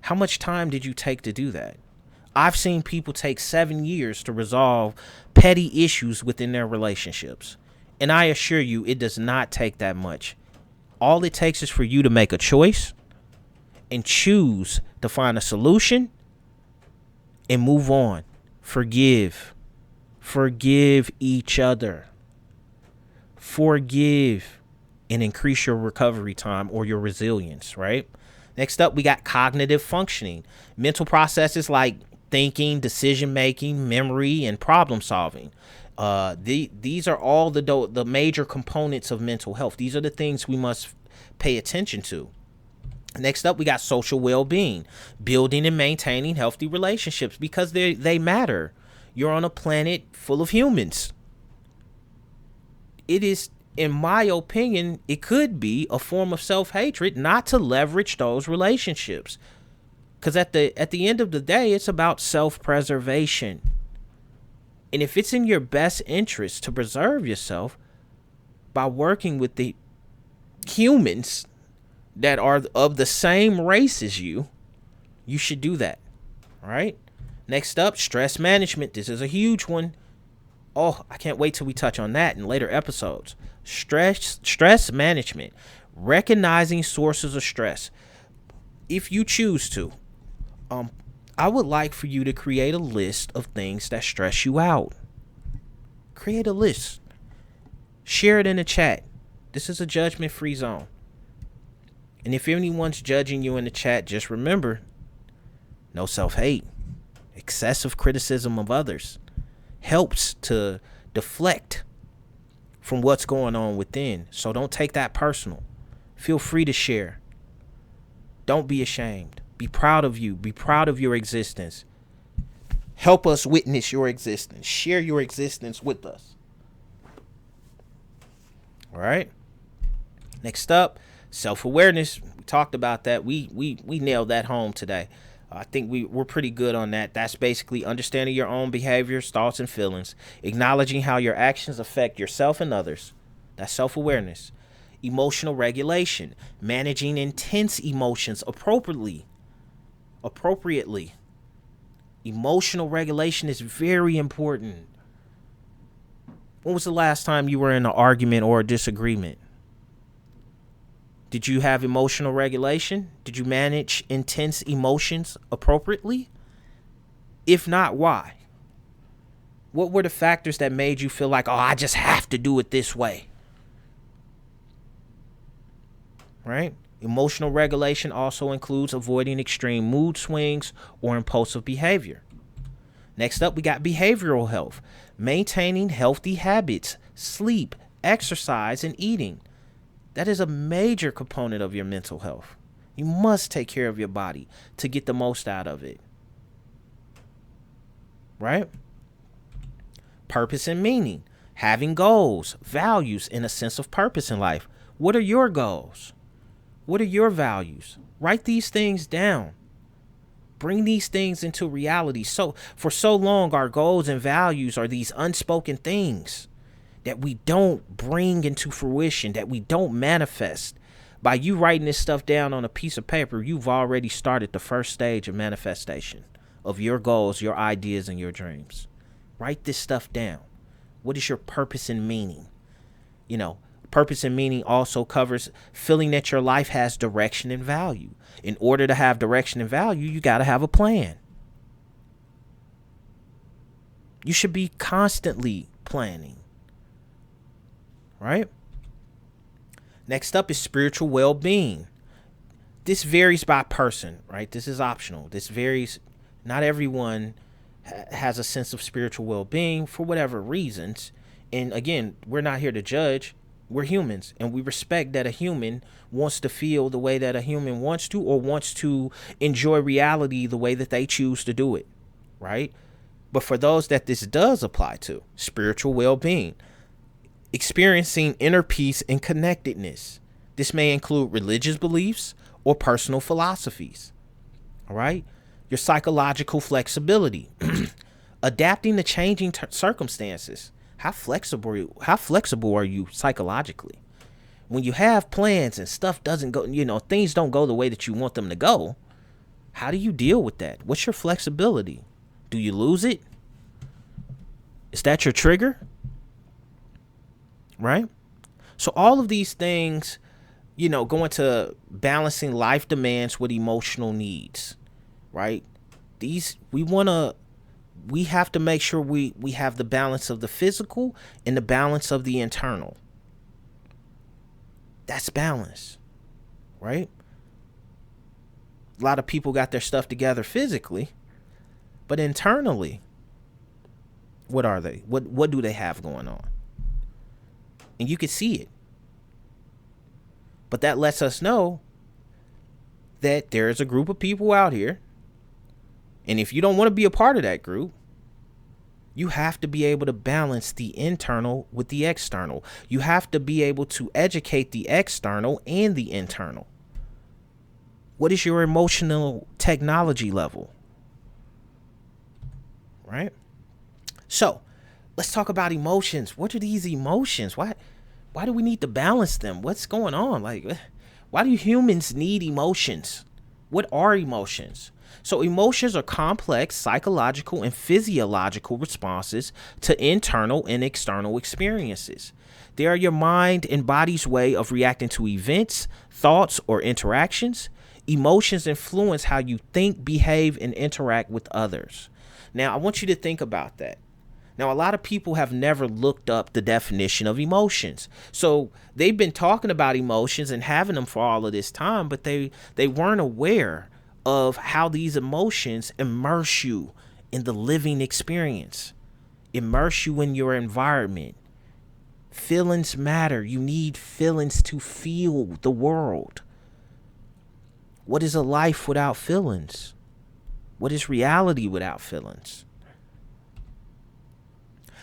How much time did you take to do that? I've seen people take 7 years to resolve petty issues within their relationships. And I assure you, it does not take that much. All it takes is for you to make a choice and choose to find a solution and move on. Forgive. Forgive each other. Forgive and increase your recovery time or your resilience, right? Next up, we got cognitive functioning, mental processes like thinking, decision making, memory, and problem solving. These are all the major components of mental health. These are the things we must pay attention to. Next up, we got social well-being, building and maintaining healthy relationships because they matter. You're on a planet full of humans. It is, in my opinion, it could be a form of self-hatred not to leverage those relationships. Because at the end of the day, it's about self-preservation. And if it's in your best interest to preserve yourself by working with the humans that are of the same race as you, you should do that. All right. Next up, stress management. This is a huge one. Oh, I can't wait till we touch on that in later episodes. Stress management, recognizing sources of stress. If you choose to, I would like for you to create a list of things that stress you out. Create a list. Share it in the chat. This is a judgment-free zone. And if anyone's judging you in the chat, just remember, no self-hate. Excessive criticism of others helps to deflect from what's going on within. So don't take that personal. Feel free to share. Don't be ashamed. Be proud of you. Be proud of your existence. Help us witness your existence. Share your existence with us. All right. Next up, self-awareness. We talked about that. We nailed that home today. I think we're pretty good on that. That's basically understanding your own behaviors, thoughts, and feelings, acknowledging how your actions affect yourself and others. That's self-awareness. Emotional regulation, managing intense emotions appropriately. Emotional regulation is very important. When was the last time you were in an argument or a disagreement? Did you have emotional regulation? Did you manage intense emotions appropriately? If not, why? What were the factors that made you feel like, oh, I just have to do it this way? Right? Emotional regulation also includes avoiding extreme mood swings or impulsive behavior. Next up, we got behavioral health, maintaining healthy habits, sleep, exercise, and eating. That is a major component of your mental health. You must take care of your body to get the most out of it. Right? Purpose and meaning, having goals, values, and a sense of purpose in life. What are your goals? What are your values? Write these things down. Bring these things into reality. So for so long, our goals and values are these unspoken things that we don't bring into fruition, that we don't manifest. By you writing this stuff down on a piece of paper, you've already started the first stage of manifestation of your goals, your ideas, and your dreams. Write this stuff down. What is your purpose and meaning? Purpose and meaning also covers feeling that your life has direction and value. In order to have direction and value, you got to have a plan. You should be constantly planning. Right? Next up is spiritual well-being. This varies by person, right? This is optional. This varies. Not everyone has a sense of spiritual well-being for whatever reasons. And again, we're not here to judge. We're humans, and we respect that a human wants to feel the way that a human wants to, or wants to enjoy reality the way that they choose to do it, right? But for those that this does apply to, spiritual well-being, experiencing inner peace and connectedness. This may include religious beliefs or personal philosophies. All right. Your psychological flexibility, adapting to changing circumstances. How flexible are you psychologically? When you have plans and stuff doesn't go, things don't go the way that you want them to go. How do you deal with that? What's your flexibility? Do you lose it? Is that your trigger? Right? So all of these things, go into balancing life demands with emotional needs, right? We have to make sure we have the balance of the physical and the balance of the internal. That's balance, right? A lot of people got their stuff together physically, but internally, what are they? What do they have going on? And you can see it. But that lets us know that there is a group of people out here. And if you don't want to be a part of that group, you have to be able to balance the internal with the external. You have to be able to educate the external and the internal. What is your emotional technology level? Right? So let's talk about emotions. What are these emotions? Why do we need to balance them? What's going on? Why do humans need emotions? What are emotions? So emotions are complex psychological and physiological responses to internal and external experiences. They are your mind and body's way of reacting to events, thoughts, or interactions. Emotions influence how you think, behave, and interact with others. Now, I want you to think about that. Now, a lot of people have never looked up the definition of emotions. So they've been talking about emotions and having them for all of this time, but they weren't aware of how these emotions immerse you in the living experience, immerse you in your environment. Feelings matter. You need feelings to feel the world. What is a life without feelings? What is reality without feelings?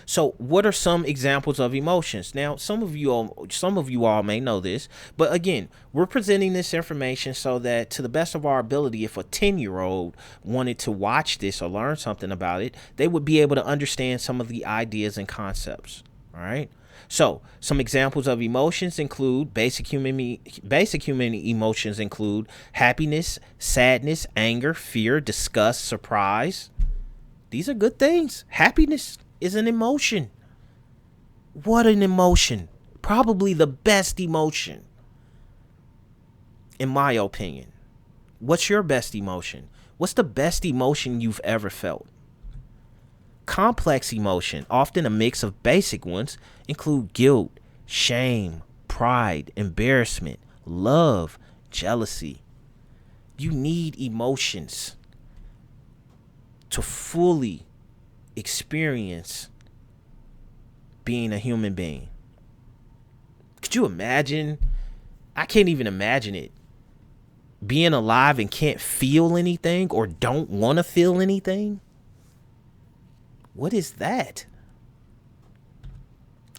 So what are some examples of emotions? Now, some of you all may know this, but again, we're presenting this information so that to the best of our ability, if a 10-year-old wanted to watch this or learn something about it, they would be able to understand some of the ideas and concepts. All right. So some examples of emotions include basic human emotions include happiness, sadness, anger, fear, disgust, surprise. These are good things. Happiness is an emotion. What an emotion. Probably the best emotion, in my opinion. What's your best emotion? What's the best emotion you've ever felt? Complex emotion, often a mix of basic ones, include guilt, shame, pride, embarrassment, love, jealousy. You need emotions to fully experience being a human being. Could you imagine? I can't even imagine it. Being alive and can't feel anything or don't want to feel anything. What is that?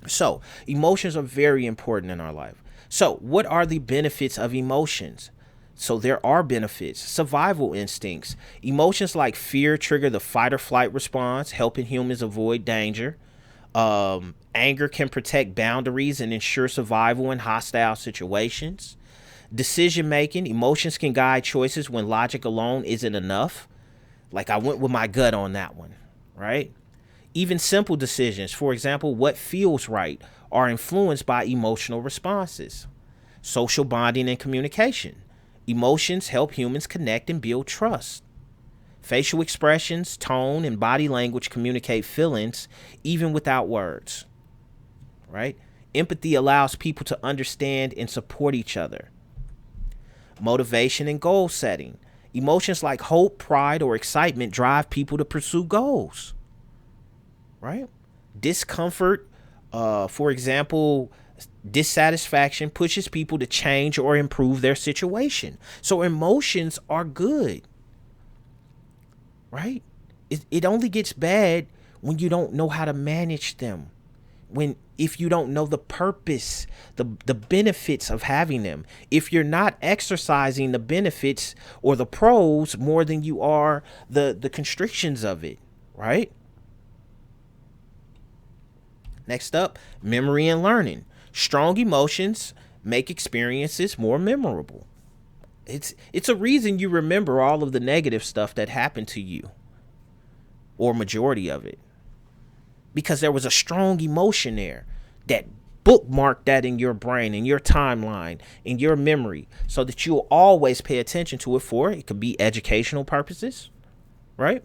So, emotions are very important in our life. So, what are the benefits of emotions? So there are benefits. Survival instincts. Emotions like fear trigger the fight or flight response, helping humans avoid danger. Anger can protect boundaries and ensure survival in hostile situations. Decision making. Emotions can guide choices when logic alone isn't enough. Like I went with my gut on that one, right? Even simple decisions, for example, what feels right, are influenced by emotional responses. Social bonding and communication. Emotions help humans connect and build trust. Facial expressions, tone, and body language communicate feelings even without words. Right? Empathy allows people to understand and support each other. Motivation and goal setting. Emotions like hope, pride, or excitement drive people to pursue goals. Right? Discomfort, for example, dissatisfaction pushes people to change or improve their situation. So emotions are good. Right? It only gets bad when you don't know how to manage them. If you don't know the purpose, the benefits of having them, if you're not exercising the benefits or the pros more than you are the constrictions of it, right? Next up, memory and learning. Strong emotions make experiences more memorable. It's a reason you remember all of the negative stuff that happened to you, or majority of it, because there was a strong emotion there that bookmarked that in your brain, in your timeline, in your memory, so that you'll always pay attention to it for it. It could be educational purposes, right?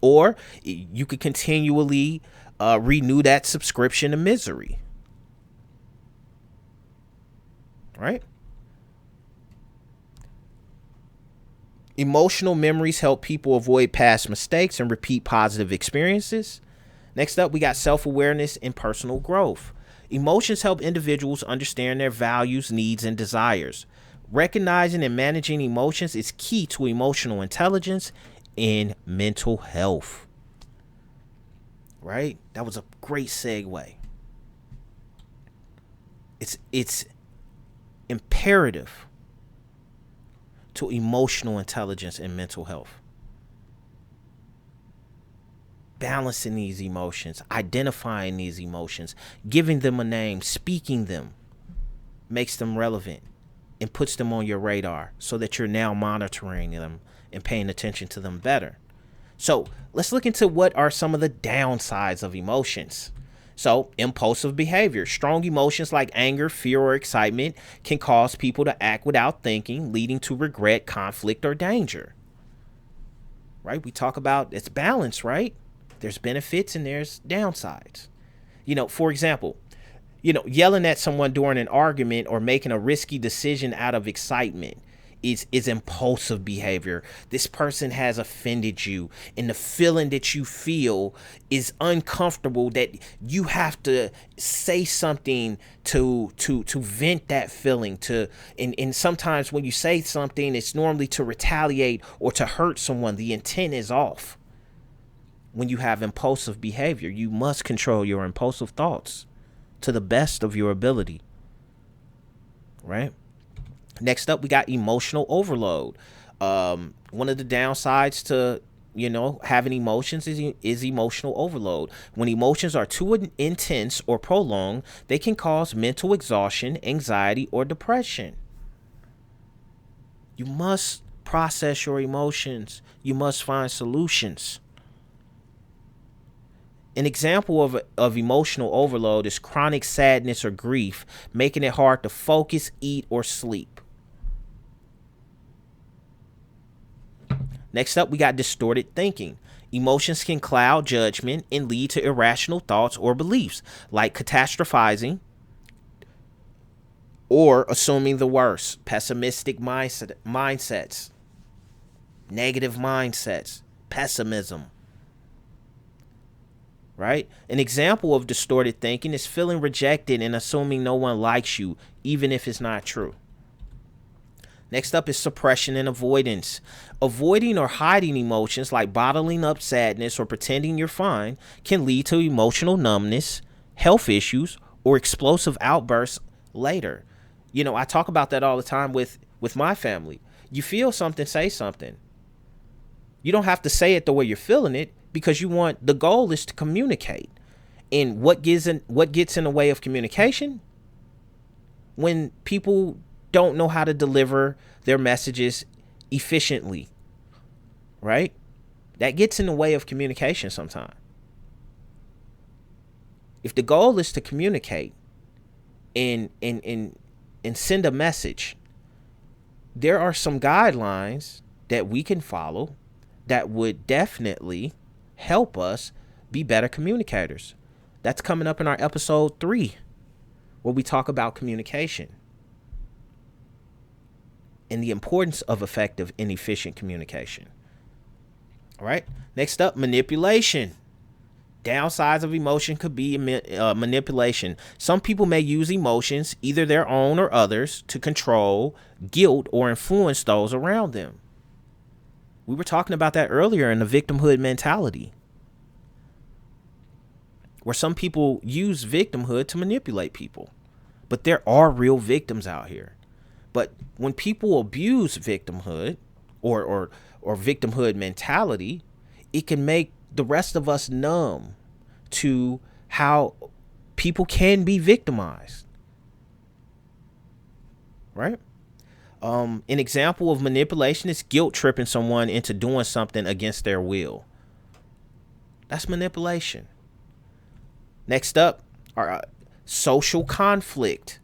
Or you could continually renew that subscription to misery, right? Emotional memories help people avoid past mistakes and repeat positive experiences. Next up, we got self-awareness and personal growth. Emotions help individuals understand their values, needs, and desires. Recognizing and managing emotions is key to emotional intelligence and mental health. Right? That was a great segue. It's imperative to emotional intelligence and mental health. Balancing these emotions, identifying these emotions, giving them a name, speaking them, makes them relevant and puts them on your radar so that you're now monitoring them and paying attention to them better. So let's look into what are some of the downsides of emotions. So, impulsive behavior. Strong emotions like anger, fear, or excitement can cause people to act without thinking, leading to regret, conflict, or danger. Right? We talk about it's balance, right? There's benefits and there's downsides. For example, yelling at someone during an argument or making a risky decision out of excitement is impulsive behavior. This person has offended you, and the feeling that you feel is uncomfortable, that you have to say something to vent that feeling, and sometimes when you say something, it's normally to retaliate or to hurt someone. The intent is off. When you have impulsive behavior, you must control your impulsive thoughts to the best of your ability. Right? Next up, we got emotional overload. One of the downsides to, having emotions is emotional overload. When emotions are too intense or prolonged, they can cause mental exhaustion, anxiety, or depression. You must process your emotions. You must find solutions. An example of emotional overload is chronic sadness or grief, making it hard to focus, eat, or sleep. Next up, we got distorted thinking. Emotions can cloud judgment and lead to irrational thoughts or beliefs, like catastrophizing or assuming the worst, pessimistic mindsets, negative mindsets, pessimism. Right? An example of distorted thinking is feeling rejected and assuming no one likes you, even if it's not true. Next up is suppression and avoidance. Avoiding or hiding emotions like bottling up sadness or pretending you're fine can lead to emotional numbness, health issues, or explosive outbursts later. I talk about that all the time with my family. You feel something, say something. You don't have to say it the way you're feeling it, because the goal is to communicate. And what gets in the way of communication? When people don't know how to deliver their messages efficiently, right? That gets in the way of communication sometimes. If the goal is to communicate and send a message, there are some guidelines that we can follow that would definitely help us be better communicators. That's coming up in our episode 3, where we talk about communication and the importance of effective and efficient communication. All right. Next up, manipulation. Downsides of emotion could be manipulation. Some people may use emotions, either their own or others, to control, guilt, or influence those around them. We were talking about that earlier in the victimhood mentality, where some people use victimhood to manipulate people. But there are real victims out here. But when people abuse victimhood or victimhood mentality, it can make the rest of us numb to how people can be victimized. Right? An example of manipulation is guilt tripping someone into doing something against their will. That's manipulation. Next up are social conflict.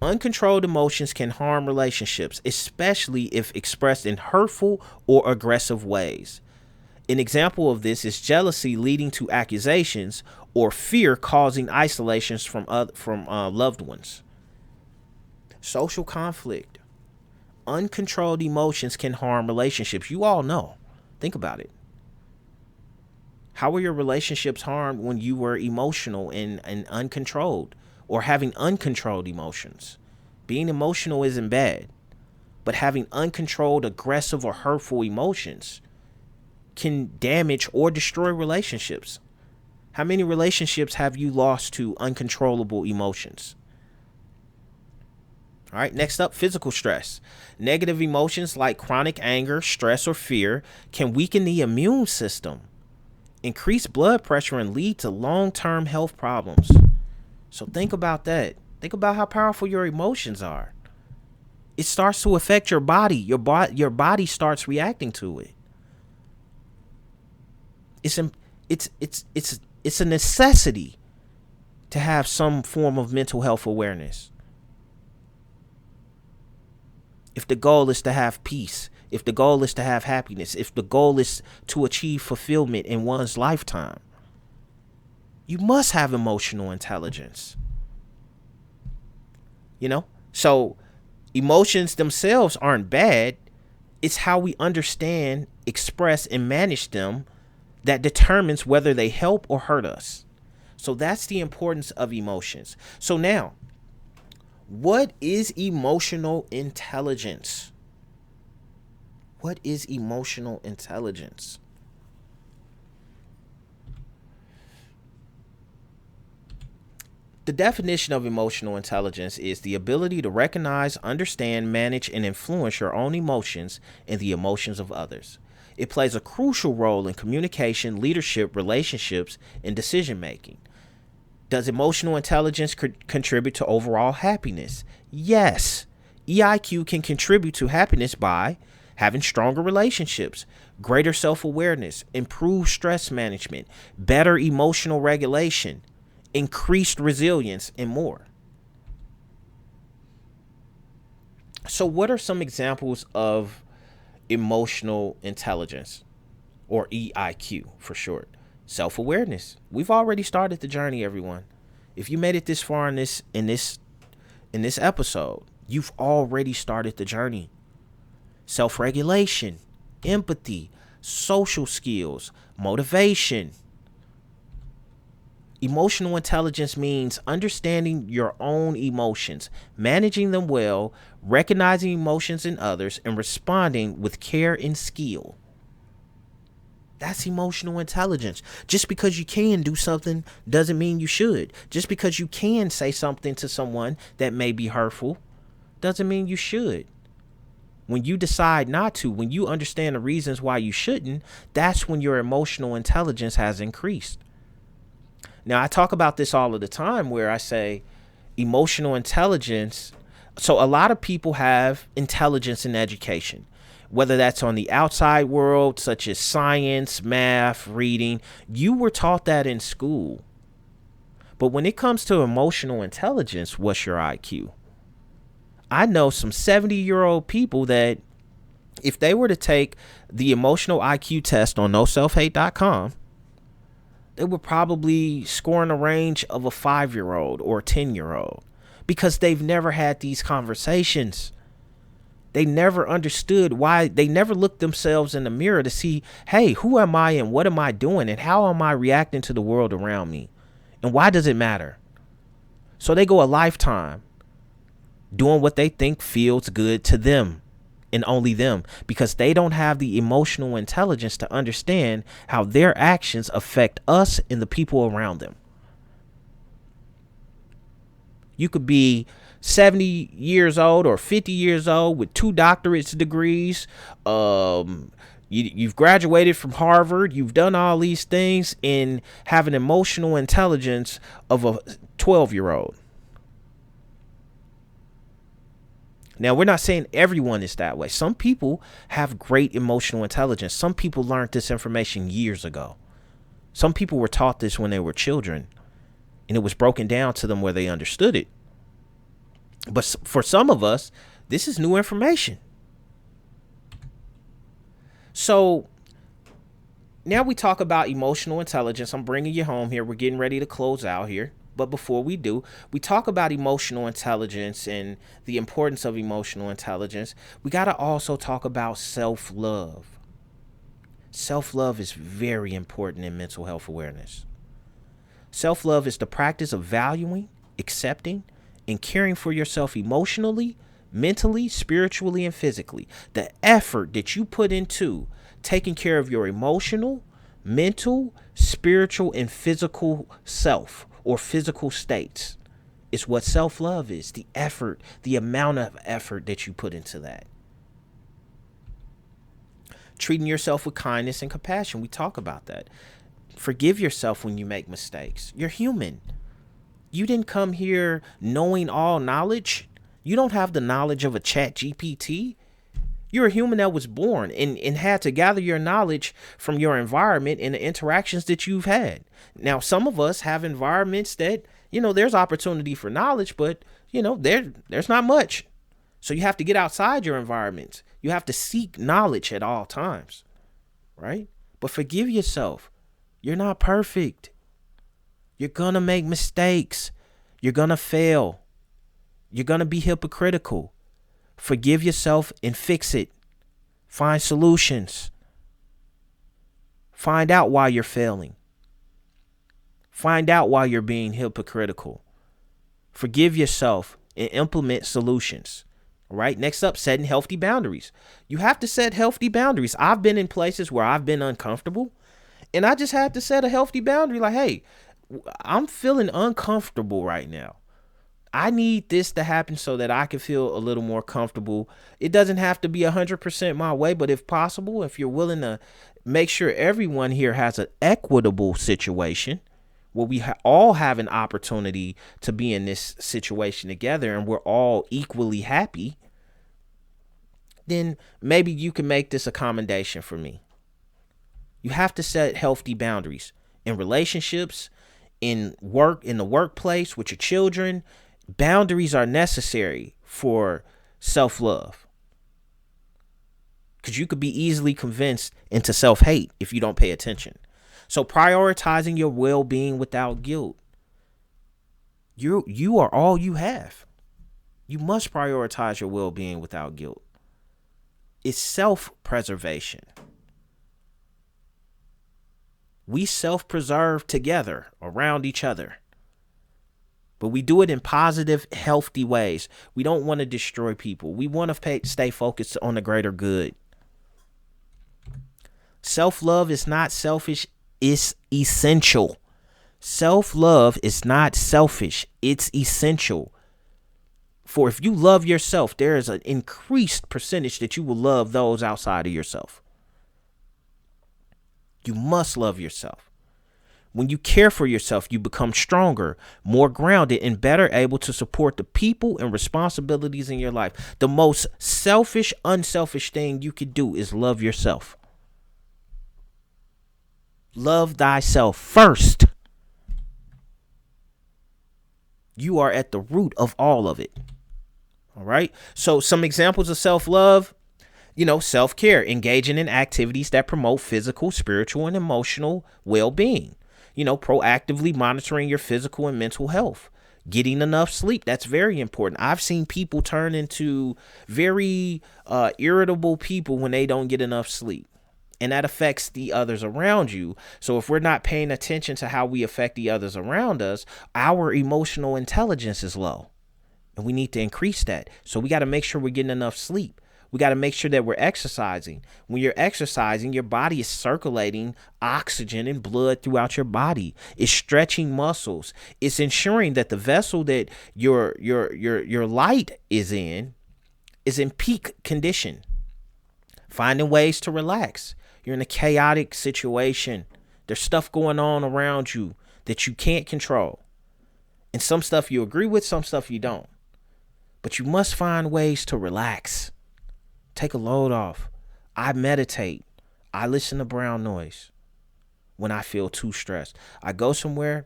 Uncontrolled emotions can harm relationships, especially if expressed in hurtful or aggressive ways. An example of this is jealousy leading to accusations, or fear causing isolations from loved ones. Social conflict. Uncontrolled emotions can harm relationships. You all know. Think about it. How were your relationships harmed when you were emotional and uncontrolled, or having uncontrolled emotions? Being emotional isn't bad, but having uncontrolled, aggressive, or hurtful emotions can damage or destroy relationships. How many relationships have you lost to uncontrollable emotions? All right, next up, physical stress. Negative emotions like chronic anger, stress, or fear can weaken the immune system, increase blood pressure, and lead to long-term health problems. So think about that. Think about how powerful your emotions are. It starts to affect your body. Your body starts reacting to it. It's a necessity to have some form of mental health awareness. If the goal is to have peace, if the goal is to have happiness, if the goal is to achieve fulfillment in one's lifetime, you must have emotional intelligence. So emotions themselves aren't bad. It's how we understand, express, and manage them that determines whether they help or hurt us. So that's the importance of emotions. So now, what is emotional intelligence? What is emotional intelligence? The definition of emotional intelligence is the ability to recognize, understand, manage, and influence your own emotions and the emotions of others. It plays a crucial role in communication, leadership, relationships, and decision making. Does emotional intelligence contribute to overall happiness? Yes. EIQ can contribute to happiness by having stronger relationships, greater self-awareness, improved stress management, better emotional regulation, increased resilience, and more. So what are some examples of emotional intelligence, or EIQ for short? Self-awareness. We've already started the journey, everyone. If you made it this far in this episode, you've already started the journey. Self-regulation, empathy, social skills, motivation. Emotional intelligence means understanding your own emotions, managing them well, recognizing emotions in others, and responding with care and skill. That's emotional intelligence. Just because you can do something doesn't mean you should. Just because you can say something to someone that may be hurtful doesn't mean you should. When you decide not to, when you understand the reasons why you shouldn't, that's when your emotional intelligence has increased. Now, I talk about this all of the time where I say emotional intelligence. So a lot of people have intelligence in education, whether that's on the outside world, such as science, math, reading. You were taught that in school. But when it comes to emotional intelligence, what's your IQ? I know some 70-year-old people that if they were to take the emotional IQ test on NOSELFHATE.com, they would probably score in the range of a 5-year-old or a 10-year-old, because they've never had these conversations. They never understood why. They never looked themselves in the mirror to see, hey, who am I and what am I doing and how am I reacting to the world around me? And why does it matter? So they go a lifetime doing what they think feels good to them and only them, because they don't have the emotional intelligence to understand how their actions affect us and the people around them. You could be 70 years old or 50 years old with 2 doctorate degrees. You've graduated from Harvard. You've done all these things and have an emotional intelligence of a 12-year-old. Now, we're not saying everyone is that way. Some people have great emotional intelligence. Some people learned this information years ago. Some people were taught this when they were children, and it was broken down to them where they understood it. But for some of us, this is new information. So now we talk about emotional intelligence. I'm bringing you home here. We're getting ready to close out here. But before we do, we talk about emotional intelligence and the importance of emotional intelligence. We got to also talk about self-love. Self-love is very important in mental health awareness. Self-love is the practice of valuing, accepting, and caring for yourself emotionally, mentally, spiritually, and physically. The effort that you put into taking care of your emotional, mental, spiritual, and physical self or physical states is what self-love is. The effort, the amount of effort that you put into that. Treating yourself with kindness and compassion. We talk about that. Forgive yourself when you make mistakes. You're human. You didn't come here knowing all knowledge. You don't have the knowledge of a chat GPT. You're a human that was born and had to gather your knowledge from your environment and the interactions that you've had. Now, some of us have environments that, there's opportunity for knowledge, but, there's not much. So you have to get outside your environment. You have to seek knowledge at all times, right? But forgive yourself. You're not perfect. You're going to make mistakes. You're going to fail. You're going to be hypocritical. Forgive yourself and fix it. Find solutions. Find out why you're failing. Find out why you're being hypocritical. Forgive yourself and implement solutions. All right. Next up, setting healthy boundaries. You have to set healthy boundaries. I've been in places where I've been uncomfortable, and I just had to set a healthy boundary. Like, hey, I'm feeling uncomfortable right now. I need this to happen so that I can feel a little more comfortable. It doesn't have to be 100% my way, but if possible, if you're willing to make sure everyone here has an equitable situation where we all have an opportunity to be in this situation together and we're all equally happy, then maybe you can make this accommodation for me. You have to set healthy boundaries in relationships, in work, in the workplace, with your children. Boundaries are necessary for self-love, because you could be easily convinced into self-hate if you don't pay attention. So prioritizing your well-being without guilt. You are all you have. You must prioritize your well-being without guilt. It's self-preservation. We self-preserve together around each other. But we do it in positive, healthy ways. We don't want to destroy people. We want to stay focused on the greater good. Self-love is not selfish. It's essential. Self-love is not selfish. It's essential. For if you love yourself, there is an increased percentage that you will love those outside of yourself. You must love yourself. When you care for yourself, you become stronger, more grounded, and better able to support the people and responsibilities in your life. The most selfish, unselfish thing you could do is love yourself. Love thyself first. You are at the root of all of it. All right. So some examples of self-love, self-care, engaging in activities that promote physical, spiritual, and emotional well-being. proactively monitoring your physical and mental health. Getting enough sleep, that's very important. I've seen people turn into very irritable people when they don't get enough sleep. And that affects the others around you. So if we're not paying attention to how we affect the others around us, our emotional intelligence is low. And we need to increase that. So we got to make sure we're getting enough sleep. We got to make sure that we're exercising. When you're exercising, your body is circulating oxygen and blood throughout your body. It's stretching muscles. It's ensuring that the vessel that your light is in peak condition. Finding ways to relax. You're in a chaotic situation. There's stuff going on around you that you can't control. And some stuff you agree with, some stuff you don't. But you must find ways to relax. Take a load off. I meditate. I listen to brown noise when I feel too stressed. I go somewhere,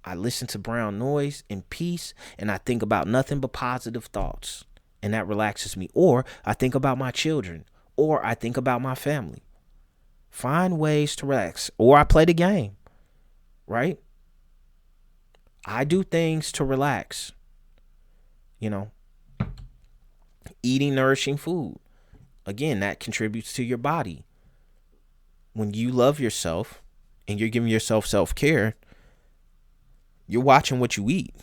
I listen to brown noise in peace, and I think about nothing but positive thoughts. And that relaxes me. Or I think about my children. Or I think about my family. Find ways to relax. Or I play the game. Right? I do things to relax. Eating nourishing food. Again, that contributes to your body. When you love yourself and you're giving yourself self-care, you're watching what you eat.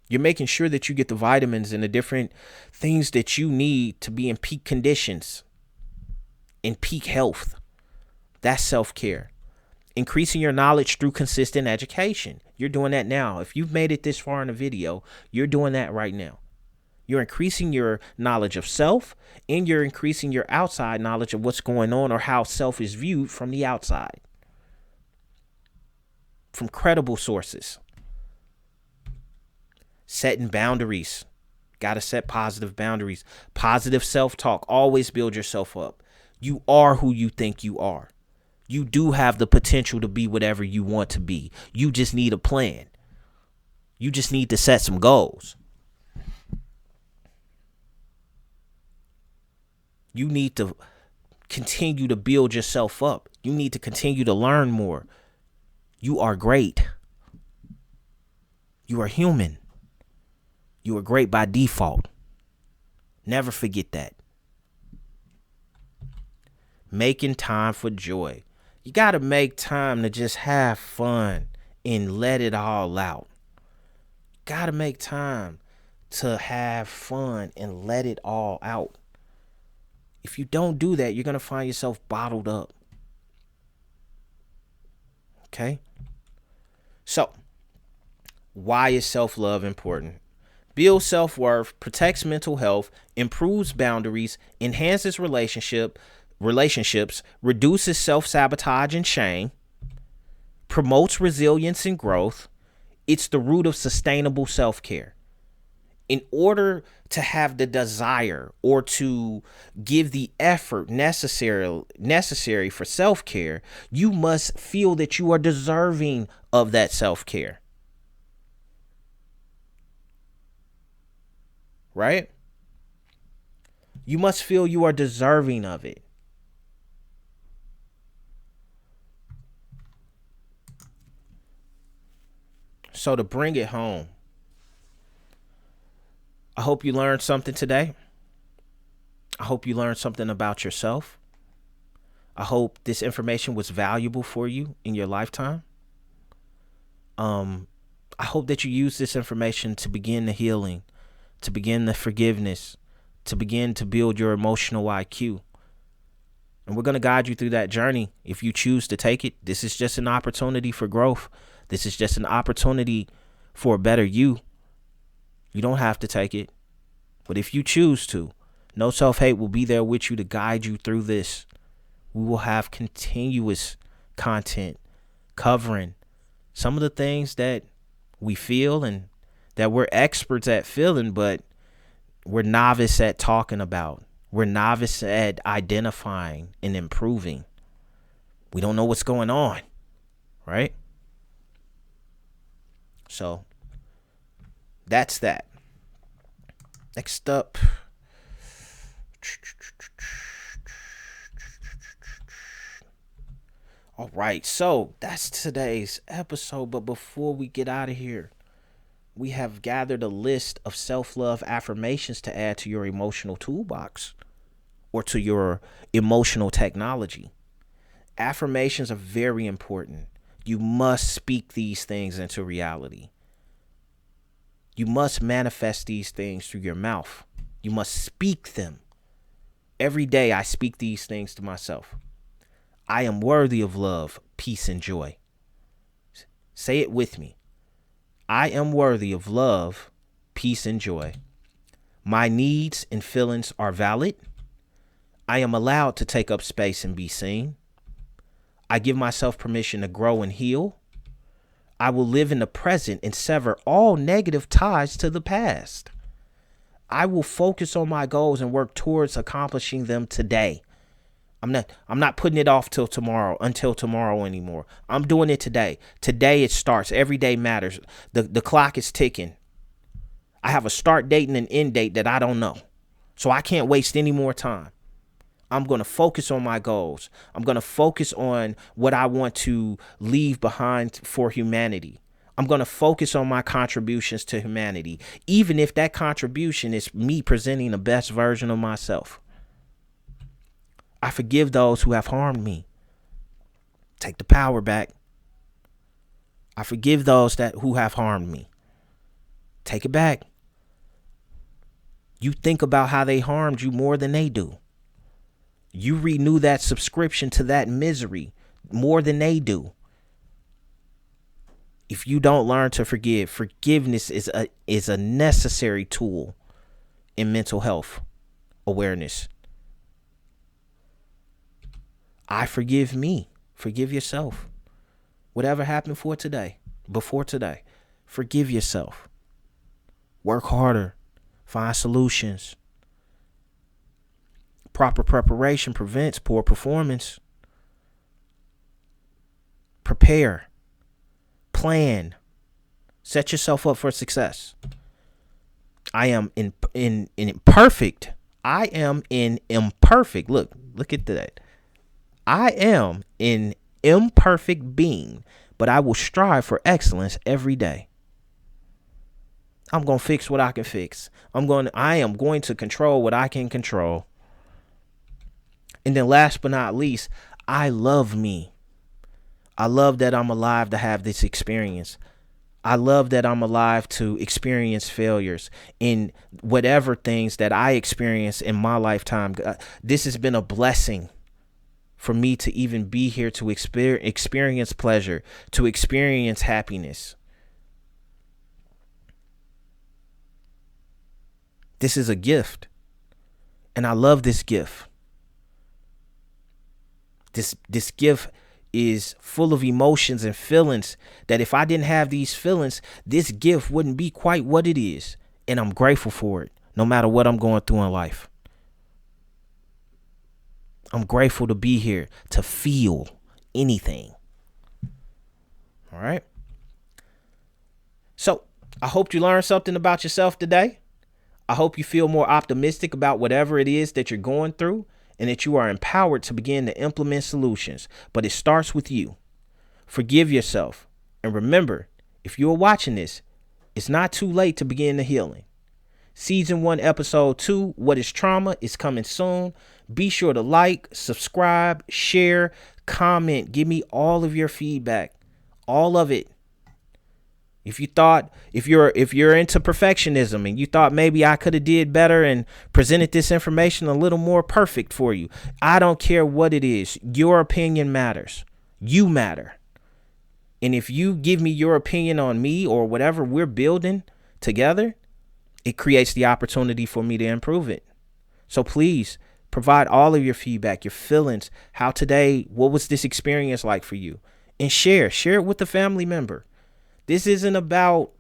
You're making sure that you get the vitamins and the different things that you need to be in peak conditions, in peak health. That's self-care. Increasing your knowledge through consistent education. You're doing that now. If you've made it this far in the video, you're doing that right now. You're increasing your knowledge of self, and you're increasing your outside knowledge of what's going on or how self is viewed from the outside. From credible sources. Setting boundaries. Got to set positive boundaries. Positive self-talk. Always build yourself up. You are who you think you are. You do have the potential to be whatever you want to be. You just need a plan. You just need to set some goals. You need to continue to build yourself up. You need to continue to learn more. You are great. You are human. You are great by default. Never forget that. Making time for joy. You got to make time to just have fun and let it all out. Got to make time to have fun and let it all out. If you don't do that, you're going to find yourself bottled up. Okay? So, why is self-love important? Builds self-worth, protects mental health, improves boundaries, enhances relationships, reduces self-sabotage and shame, promotes resilience and growth. It's the root of sustainable self-care. In order to have the desire or to give the effort necessary for self-care, you must feel that you are deserving of that self-care. Right? You must feel you are deserving of it. So to bring it home, I hope you learned something today. I hope you learned something about yourself. I hope this information was valuable for you in your lifetime. I hope that you use this information to begin the healing, to begin the forgiveness, to begin to build your emotional IQ. And we're going to guide you through that journey if you choose to take it. This is just an opportunity for growth. This is just an opportunity for a better you. You don't have to take it. But if you choose to, No Self-Hate will be there with you to guide you through this. We will have continuous content covering some of the things that we feel and that we're experts at feeling, but we're novice at talking about. We're novice at identifying and improving. We don't know what's going on, right? So that's that. Next up. All right, so that's today's episode. But before we get out of here, we have gathered a list of self-love affirmations to add to your emotional toolbox or to your emotional technology. Affirmations are very important. You must speak these things into reality. You must manifest these things through your mouth. You must speak them. Every day I speak these things to myself. I am worthy of love, peace, and joy. Say it with me. I am worthy of love, peace, and joy. My needs and feelings are valid. I am allowed to take up space and be seen. I give myself permission to grow and heal. I will live in the present and sever all negative ties to the past. I will focus on my goals and work towards accomplishing them today. I'm not putting it off until tomorrow anymore. I'm doing it today. Today it starts. Every day matters. The clock is ticking. I have a start date and an end date that I don't know. So I can't waste any more time. I'm going to focus on my goals. I'm going to focus on what I want to leave behind for humanity. I'm going to focus on my contributions to humanity, even if that contribution is me presenting the best version of myself. I forgive those who have harmed me. Take the power back. I forgive those who have harmed me. Take it back. You think about how they harmed you more than they do. You renew that subscription to that misery more than they do. If you don't learn to forgive, forgiveness is a necessary tool in mental health awareness. I forgive me. Forgive yourself. Whatever happened before today, forgive yourself. Work harder. Find solutions. Proper preparation prevents poor performance. Prepare. Plan. Set yourself up for success. I am imperfect. I am in imperfect. Look at that. I am an imperfect being, but I will strive for excellence every day. I'm going to fix what I can fix. I am going to control what I can control. And then last but not least, I love me. I love that I'm alive to have this experience. I love that I'm alive to experience failures in whatever things that I experience in my lifetime. This has been a blessing for me to even be here, to experience pleasure, to experience happiness. This is a gift. And I love this gift. This gift is full of emotions and feelings that if I didn't have these feelings, this gift wouldn't be quite what it is. And I'm grateful for it, no matter what I'm going through in life. I'm grateful to be here, to feel anything. All right. So I hope you learned something about yourself today. I hope you feel more optimistic about whatever it is that you're going through, and that you are empowered to begin to implement solutions. But it starts with you. Forgive yourself. And remember, if you're watching this, it's not too late to begin the healing. Season 1, episode 2, What is Trauma, is coming soon. Be sure to like, subscribe, share, comment. Give me all of your feedback. All of it. If you're into perfectionism and you thought maybe I could have did better and presented this information a little more perfect for you, I don't care what it is. Your opinion matters. You matter. And if you give me your opinion on me or whatever we're building together, it creates the opportunity for me to improve it. So please provide all of your feedback, your feelings, what was this experience like for you? And share it with a family member. This isn't about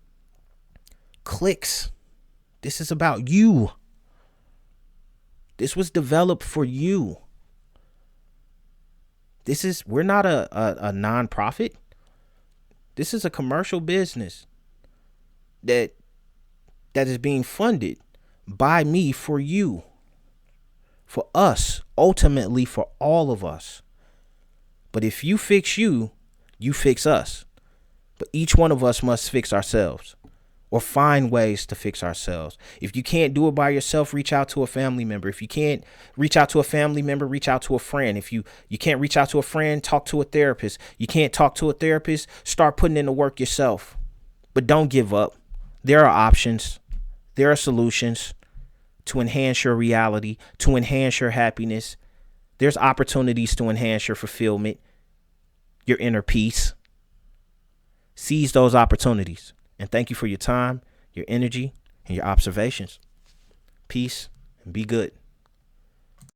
clicks. This is about you. This was developed for you. We're not a nonprofit. This is a commercial business that is being funded by me for you, for us, ultimately for all of us. But if you fix you, you fix us. But each one of us must fix ourselves or find ways to fix ourselves. If you can't do it by yourself, reach out to a family member. If you can't reach out to a family member, reach out to a friend. If you can't reach out to a friend, talk to a therapist. You can't talk to a therapist, start putting in the work yourself. But don't give up. There are options. There are solutions to enhance your reality, to enhance your happiness. There's opportunities to enhance your fulfillment, your inner peace. Seize those opportunities. And thank you for your time, your energy, and your observations. Peace and be good.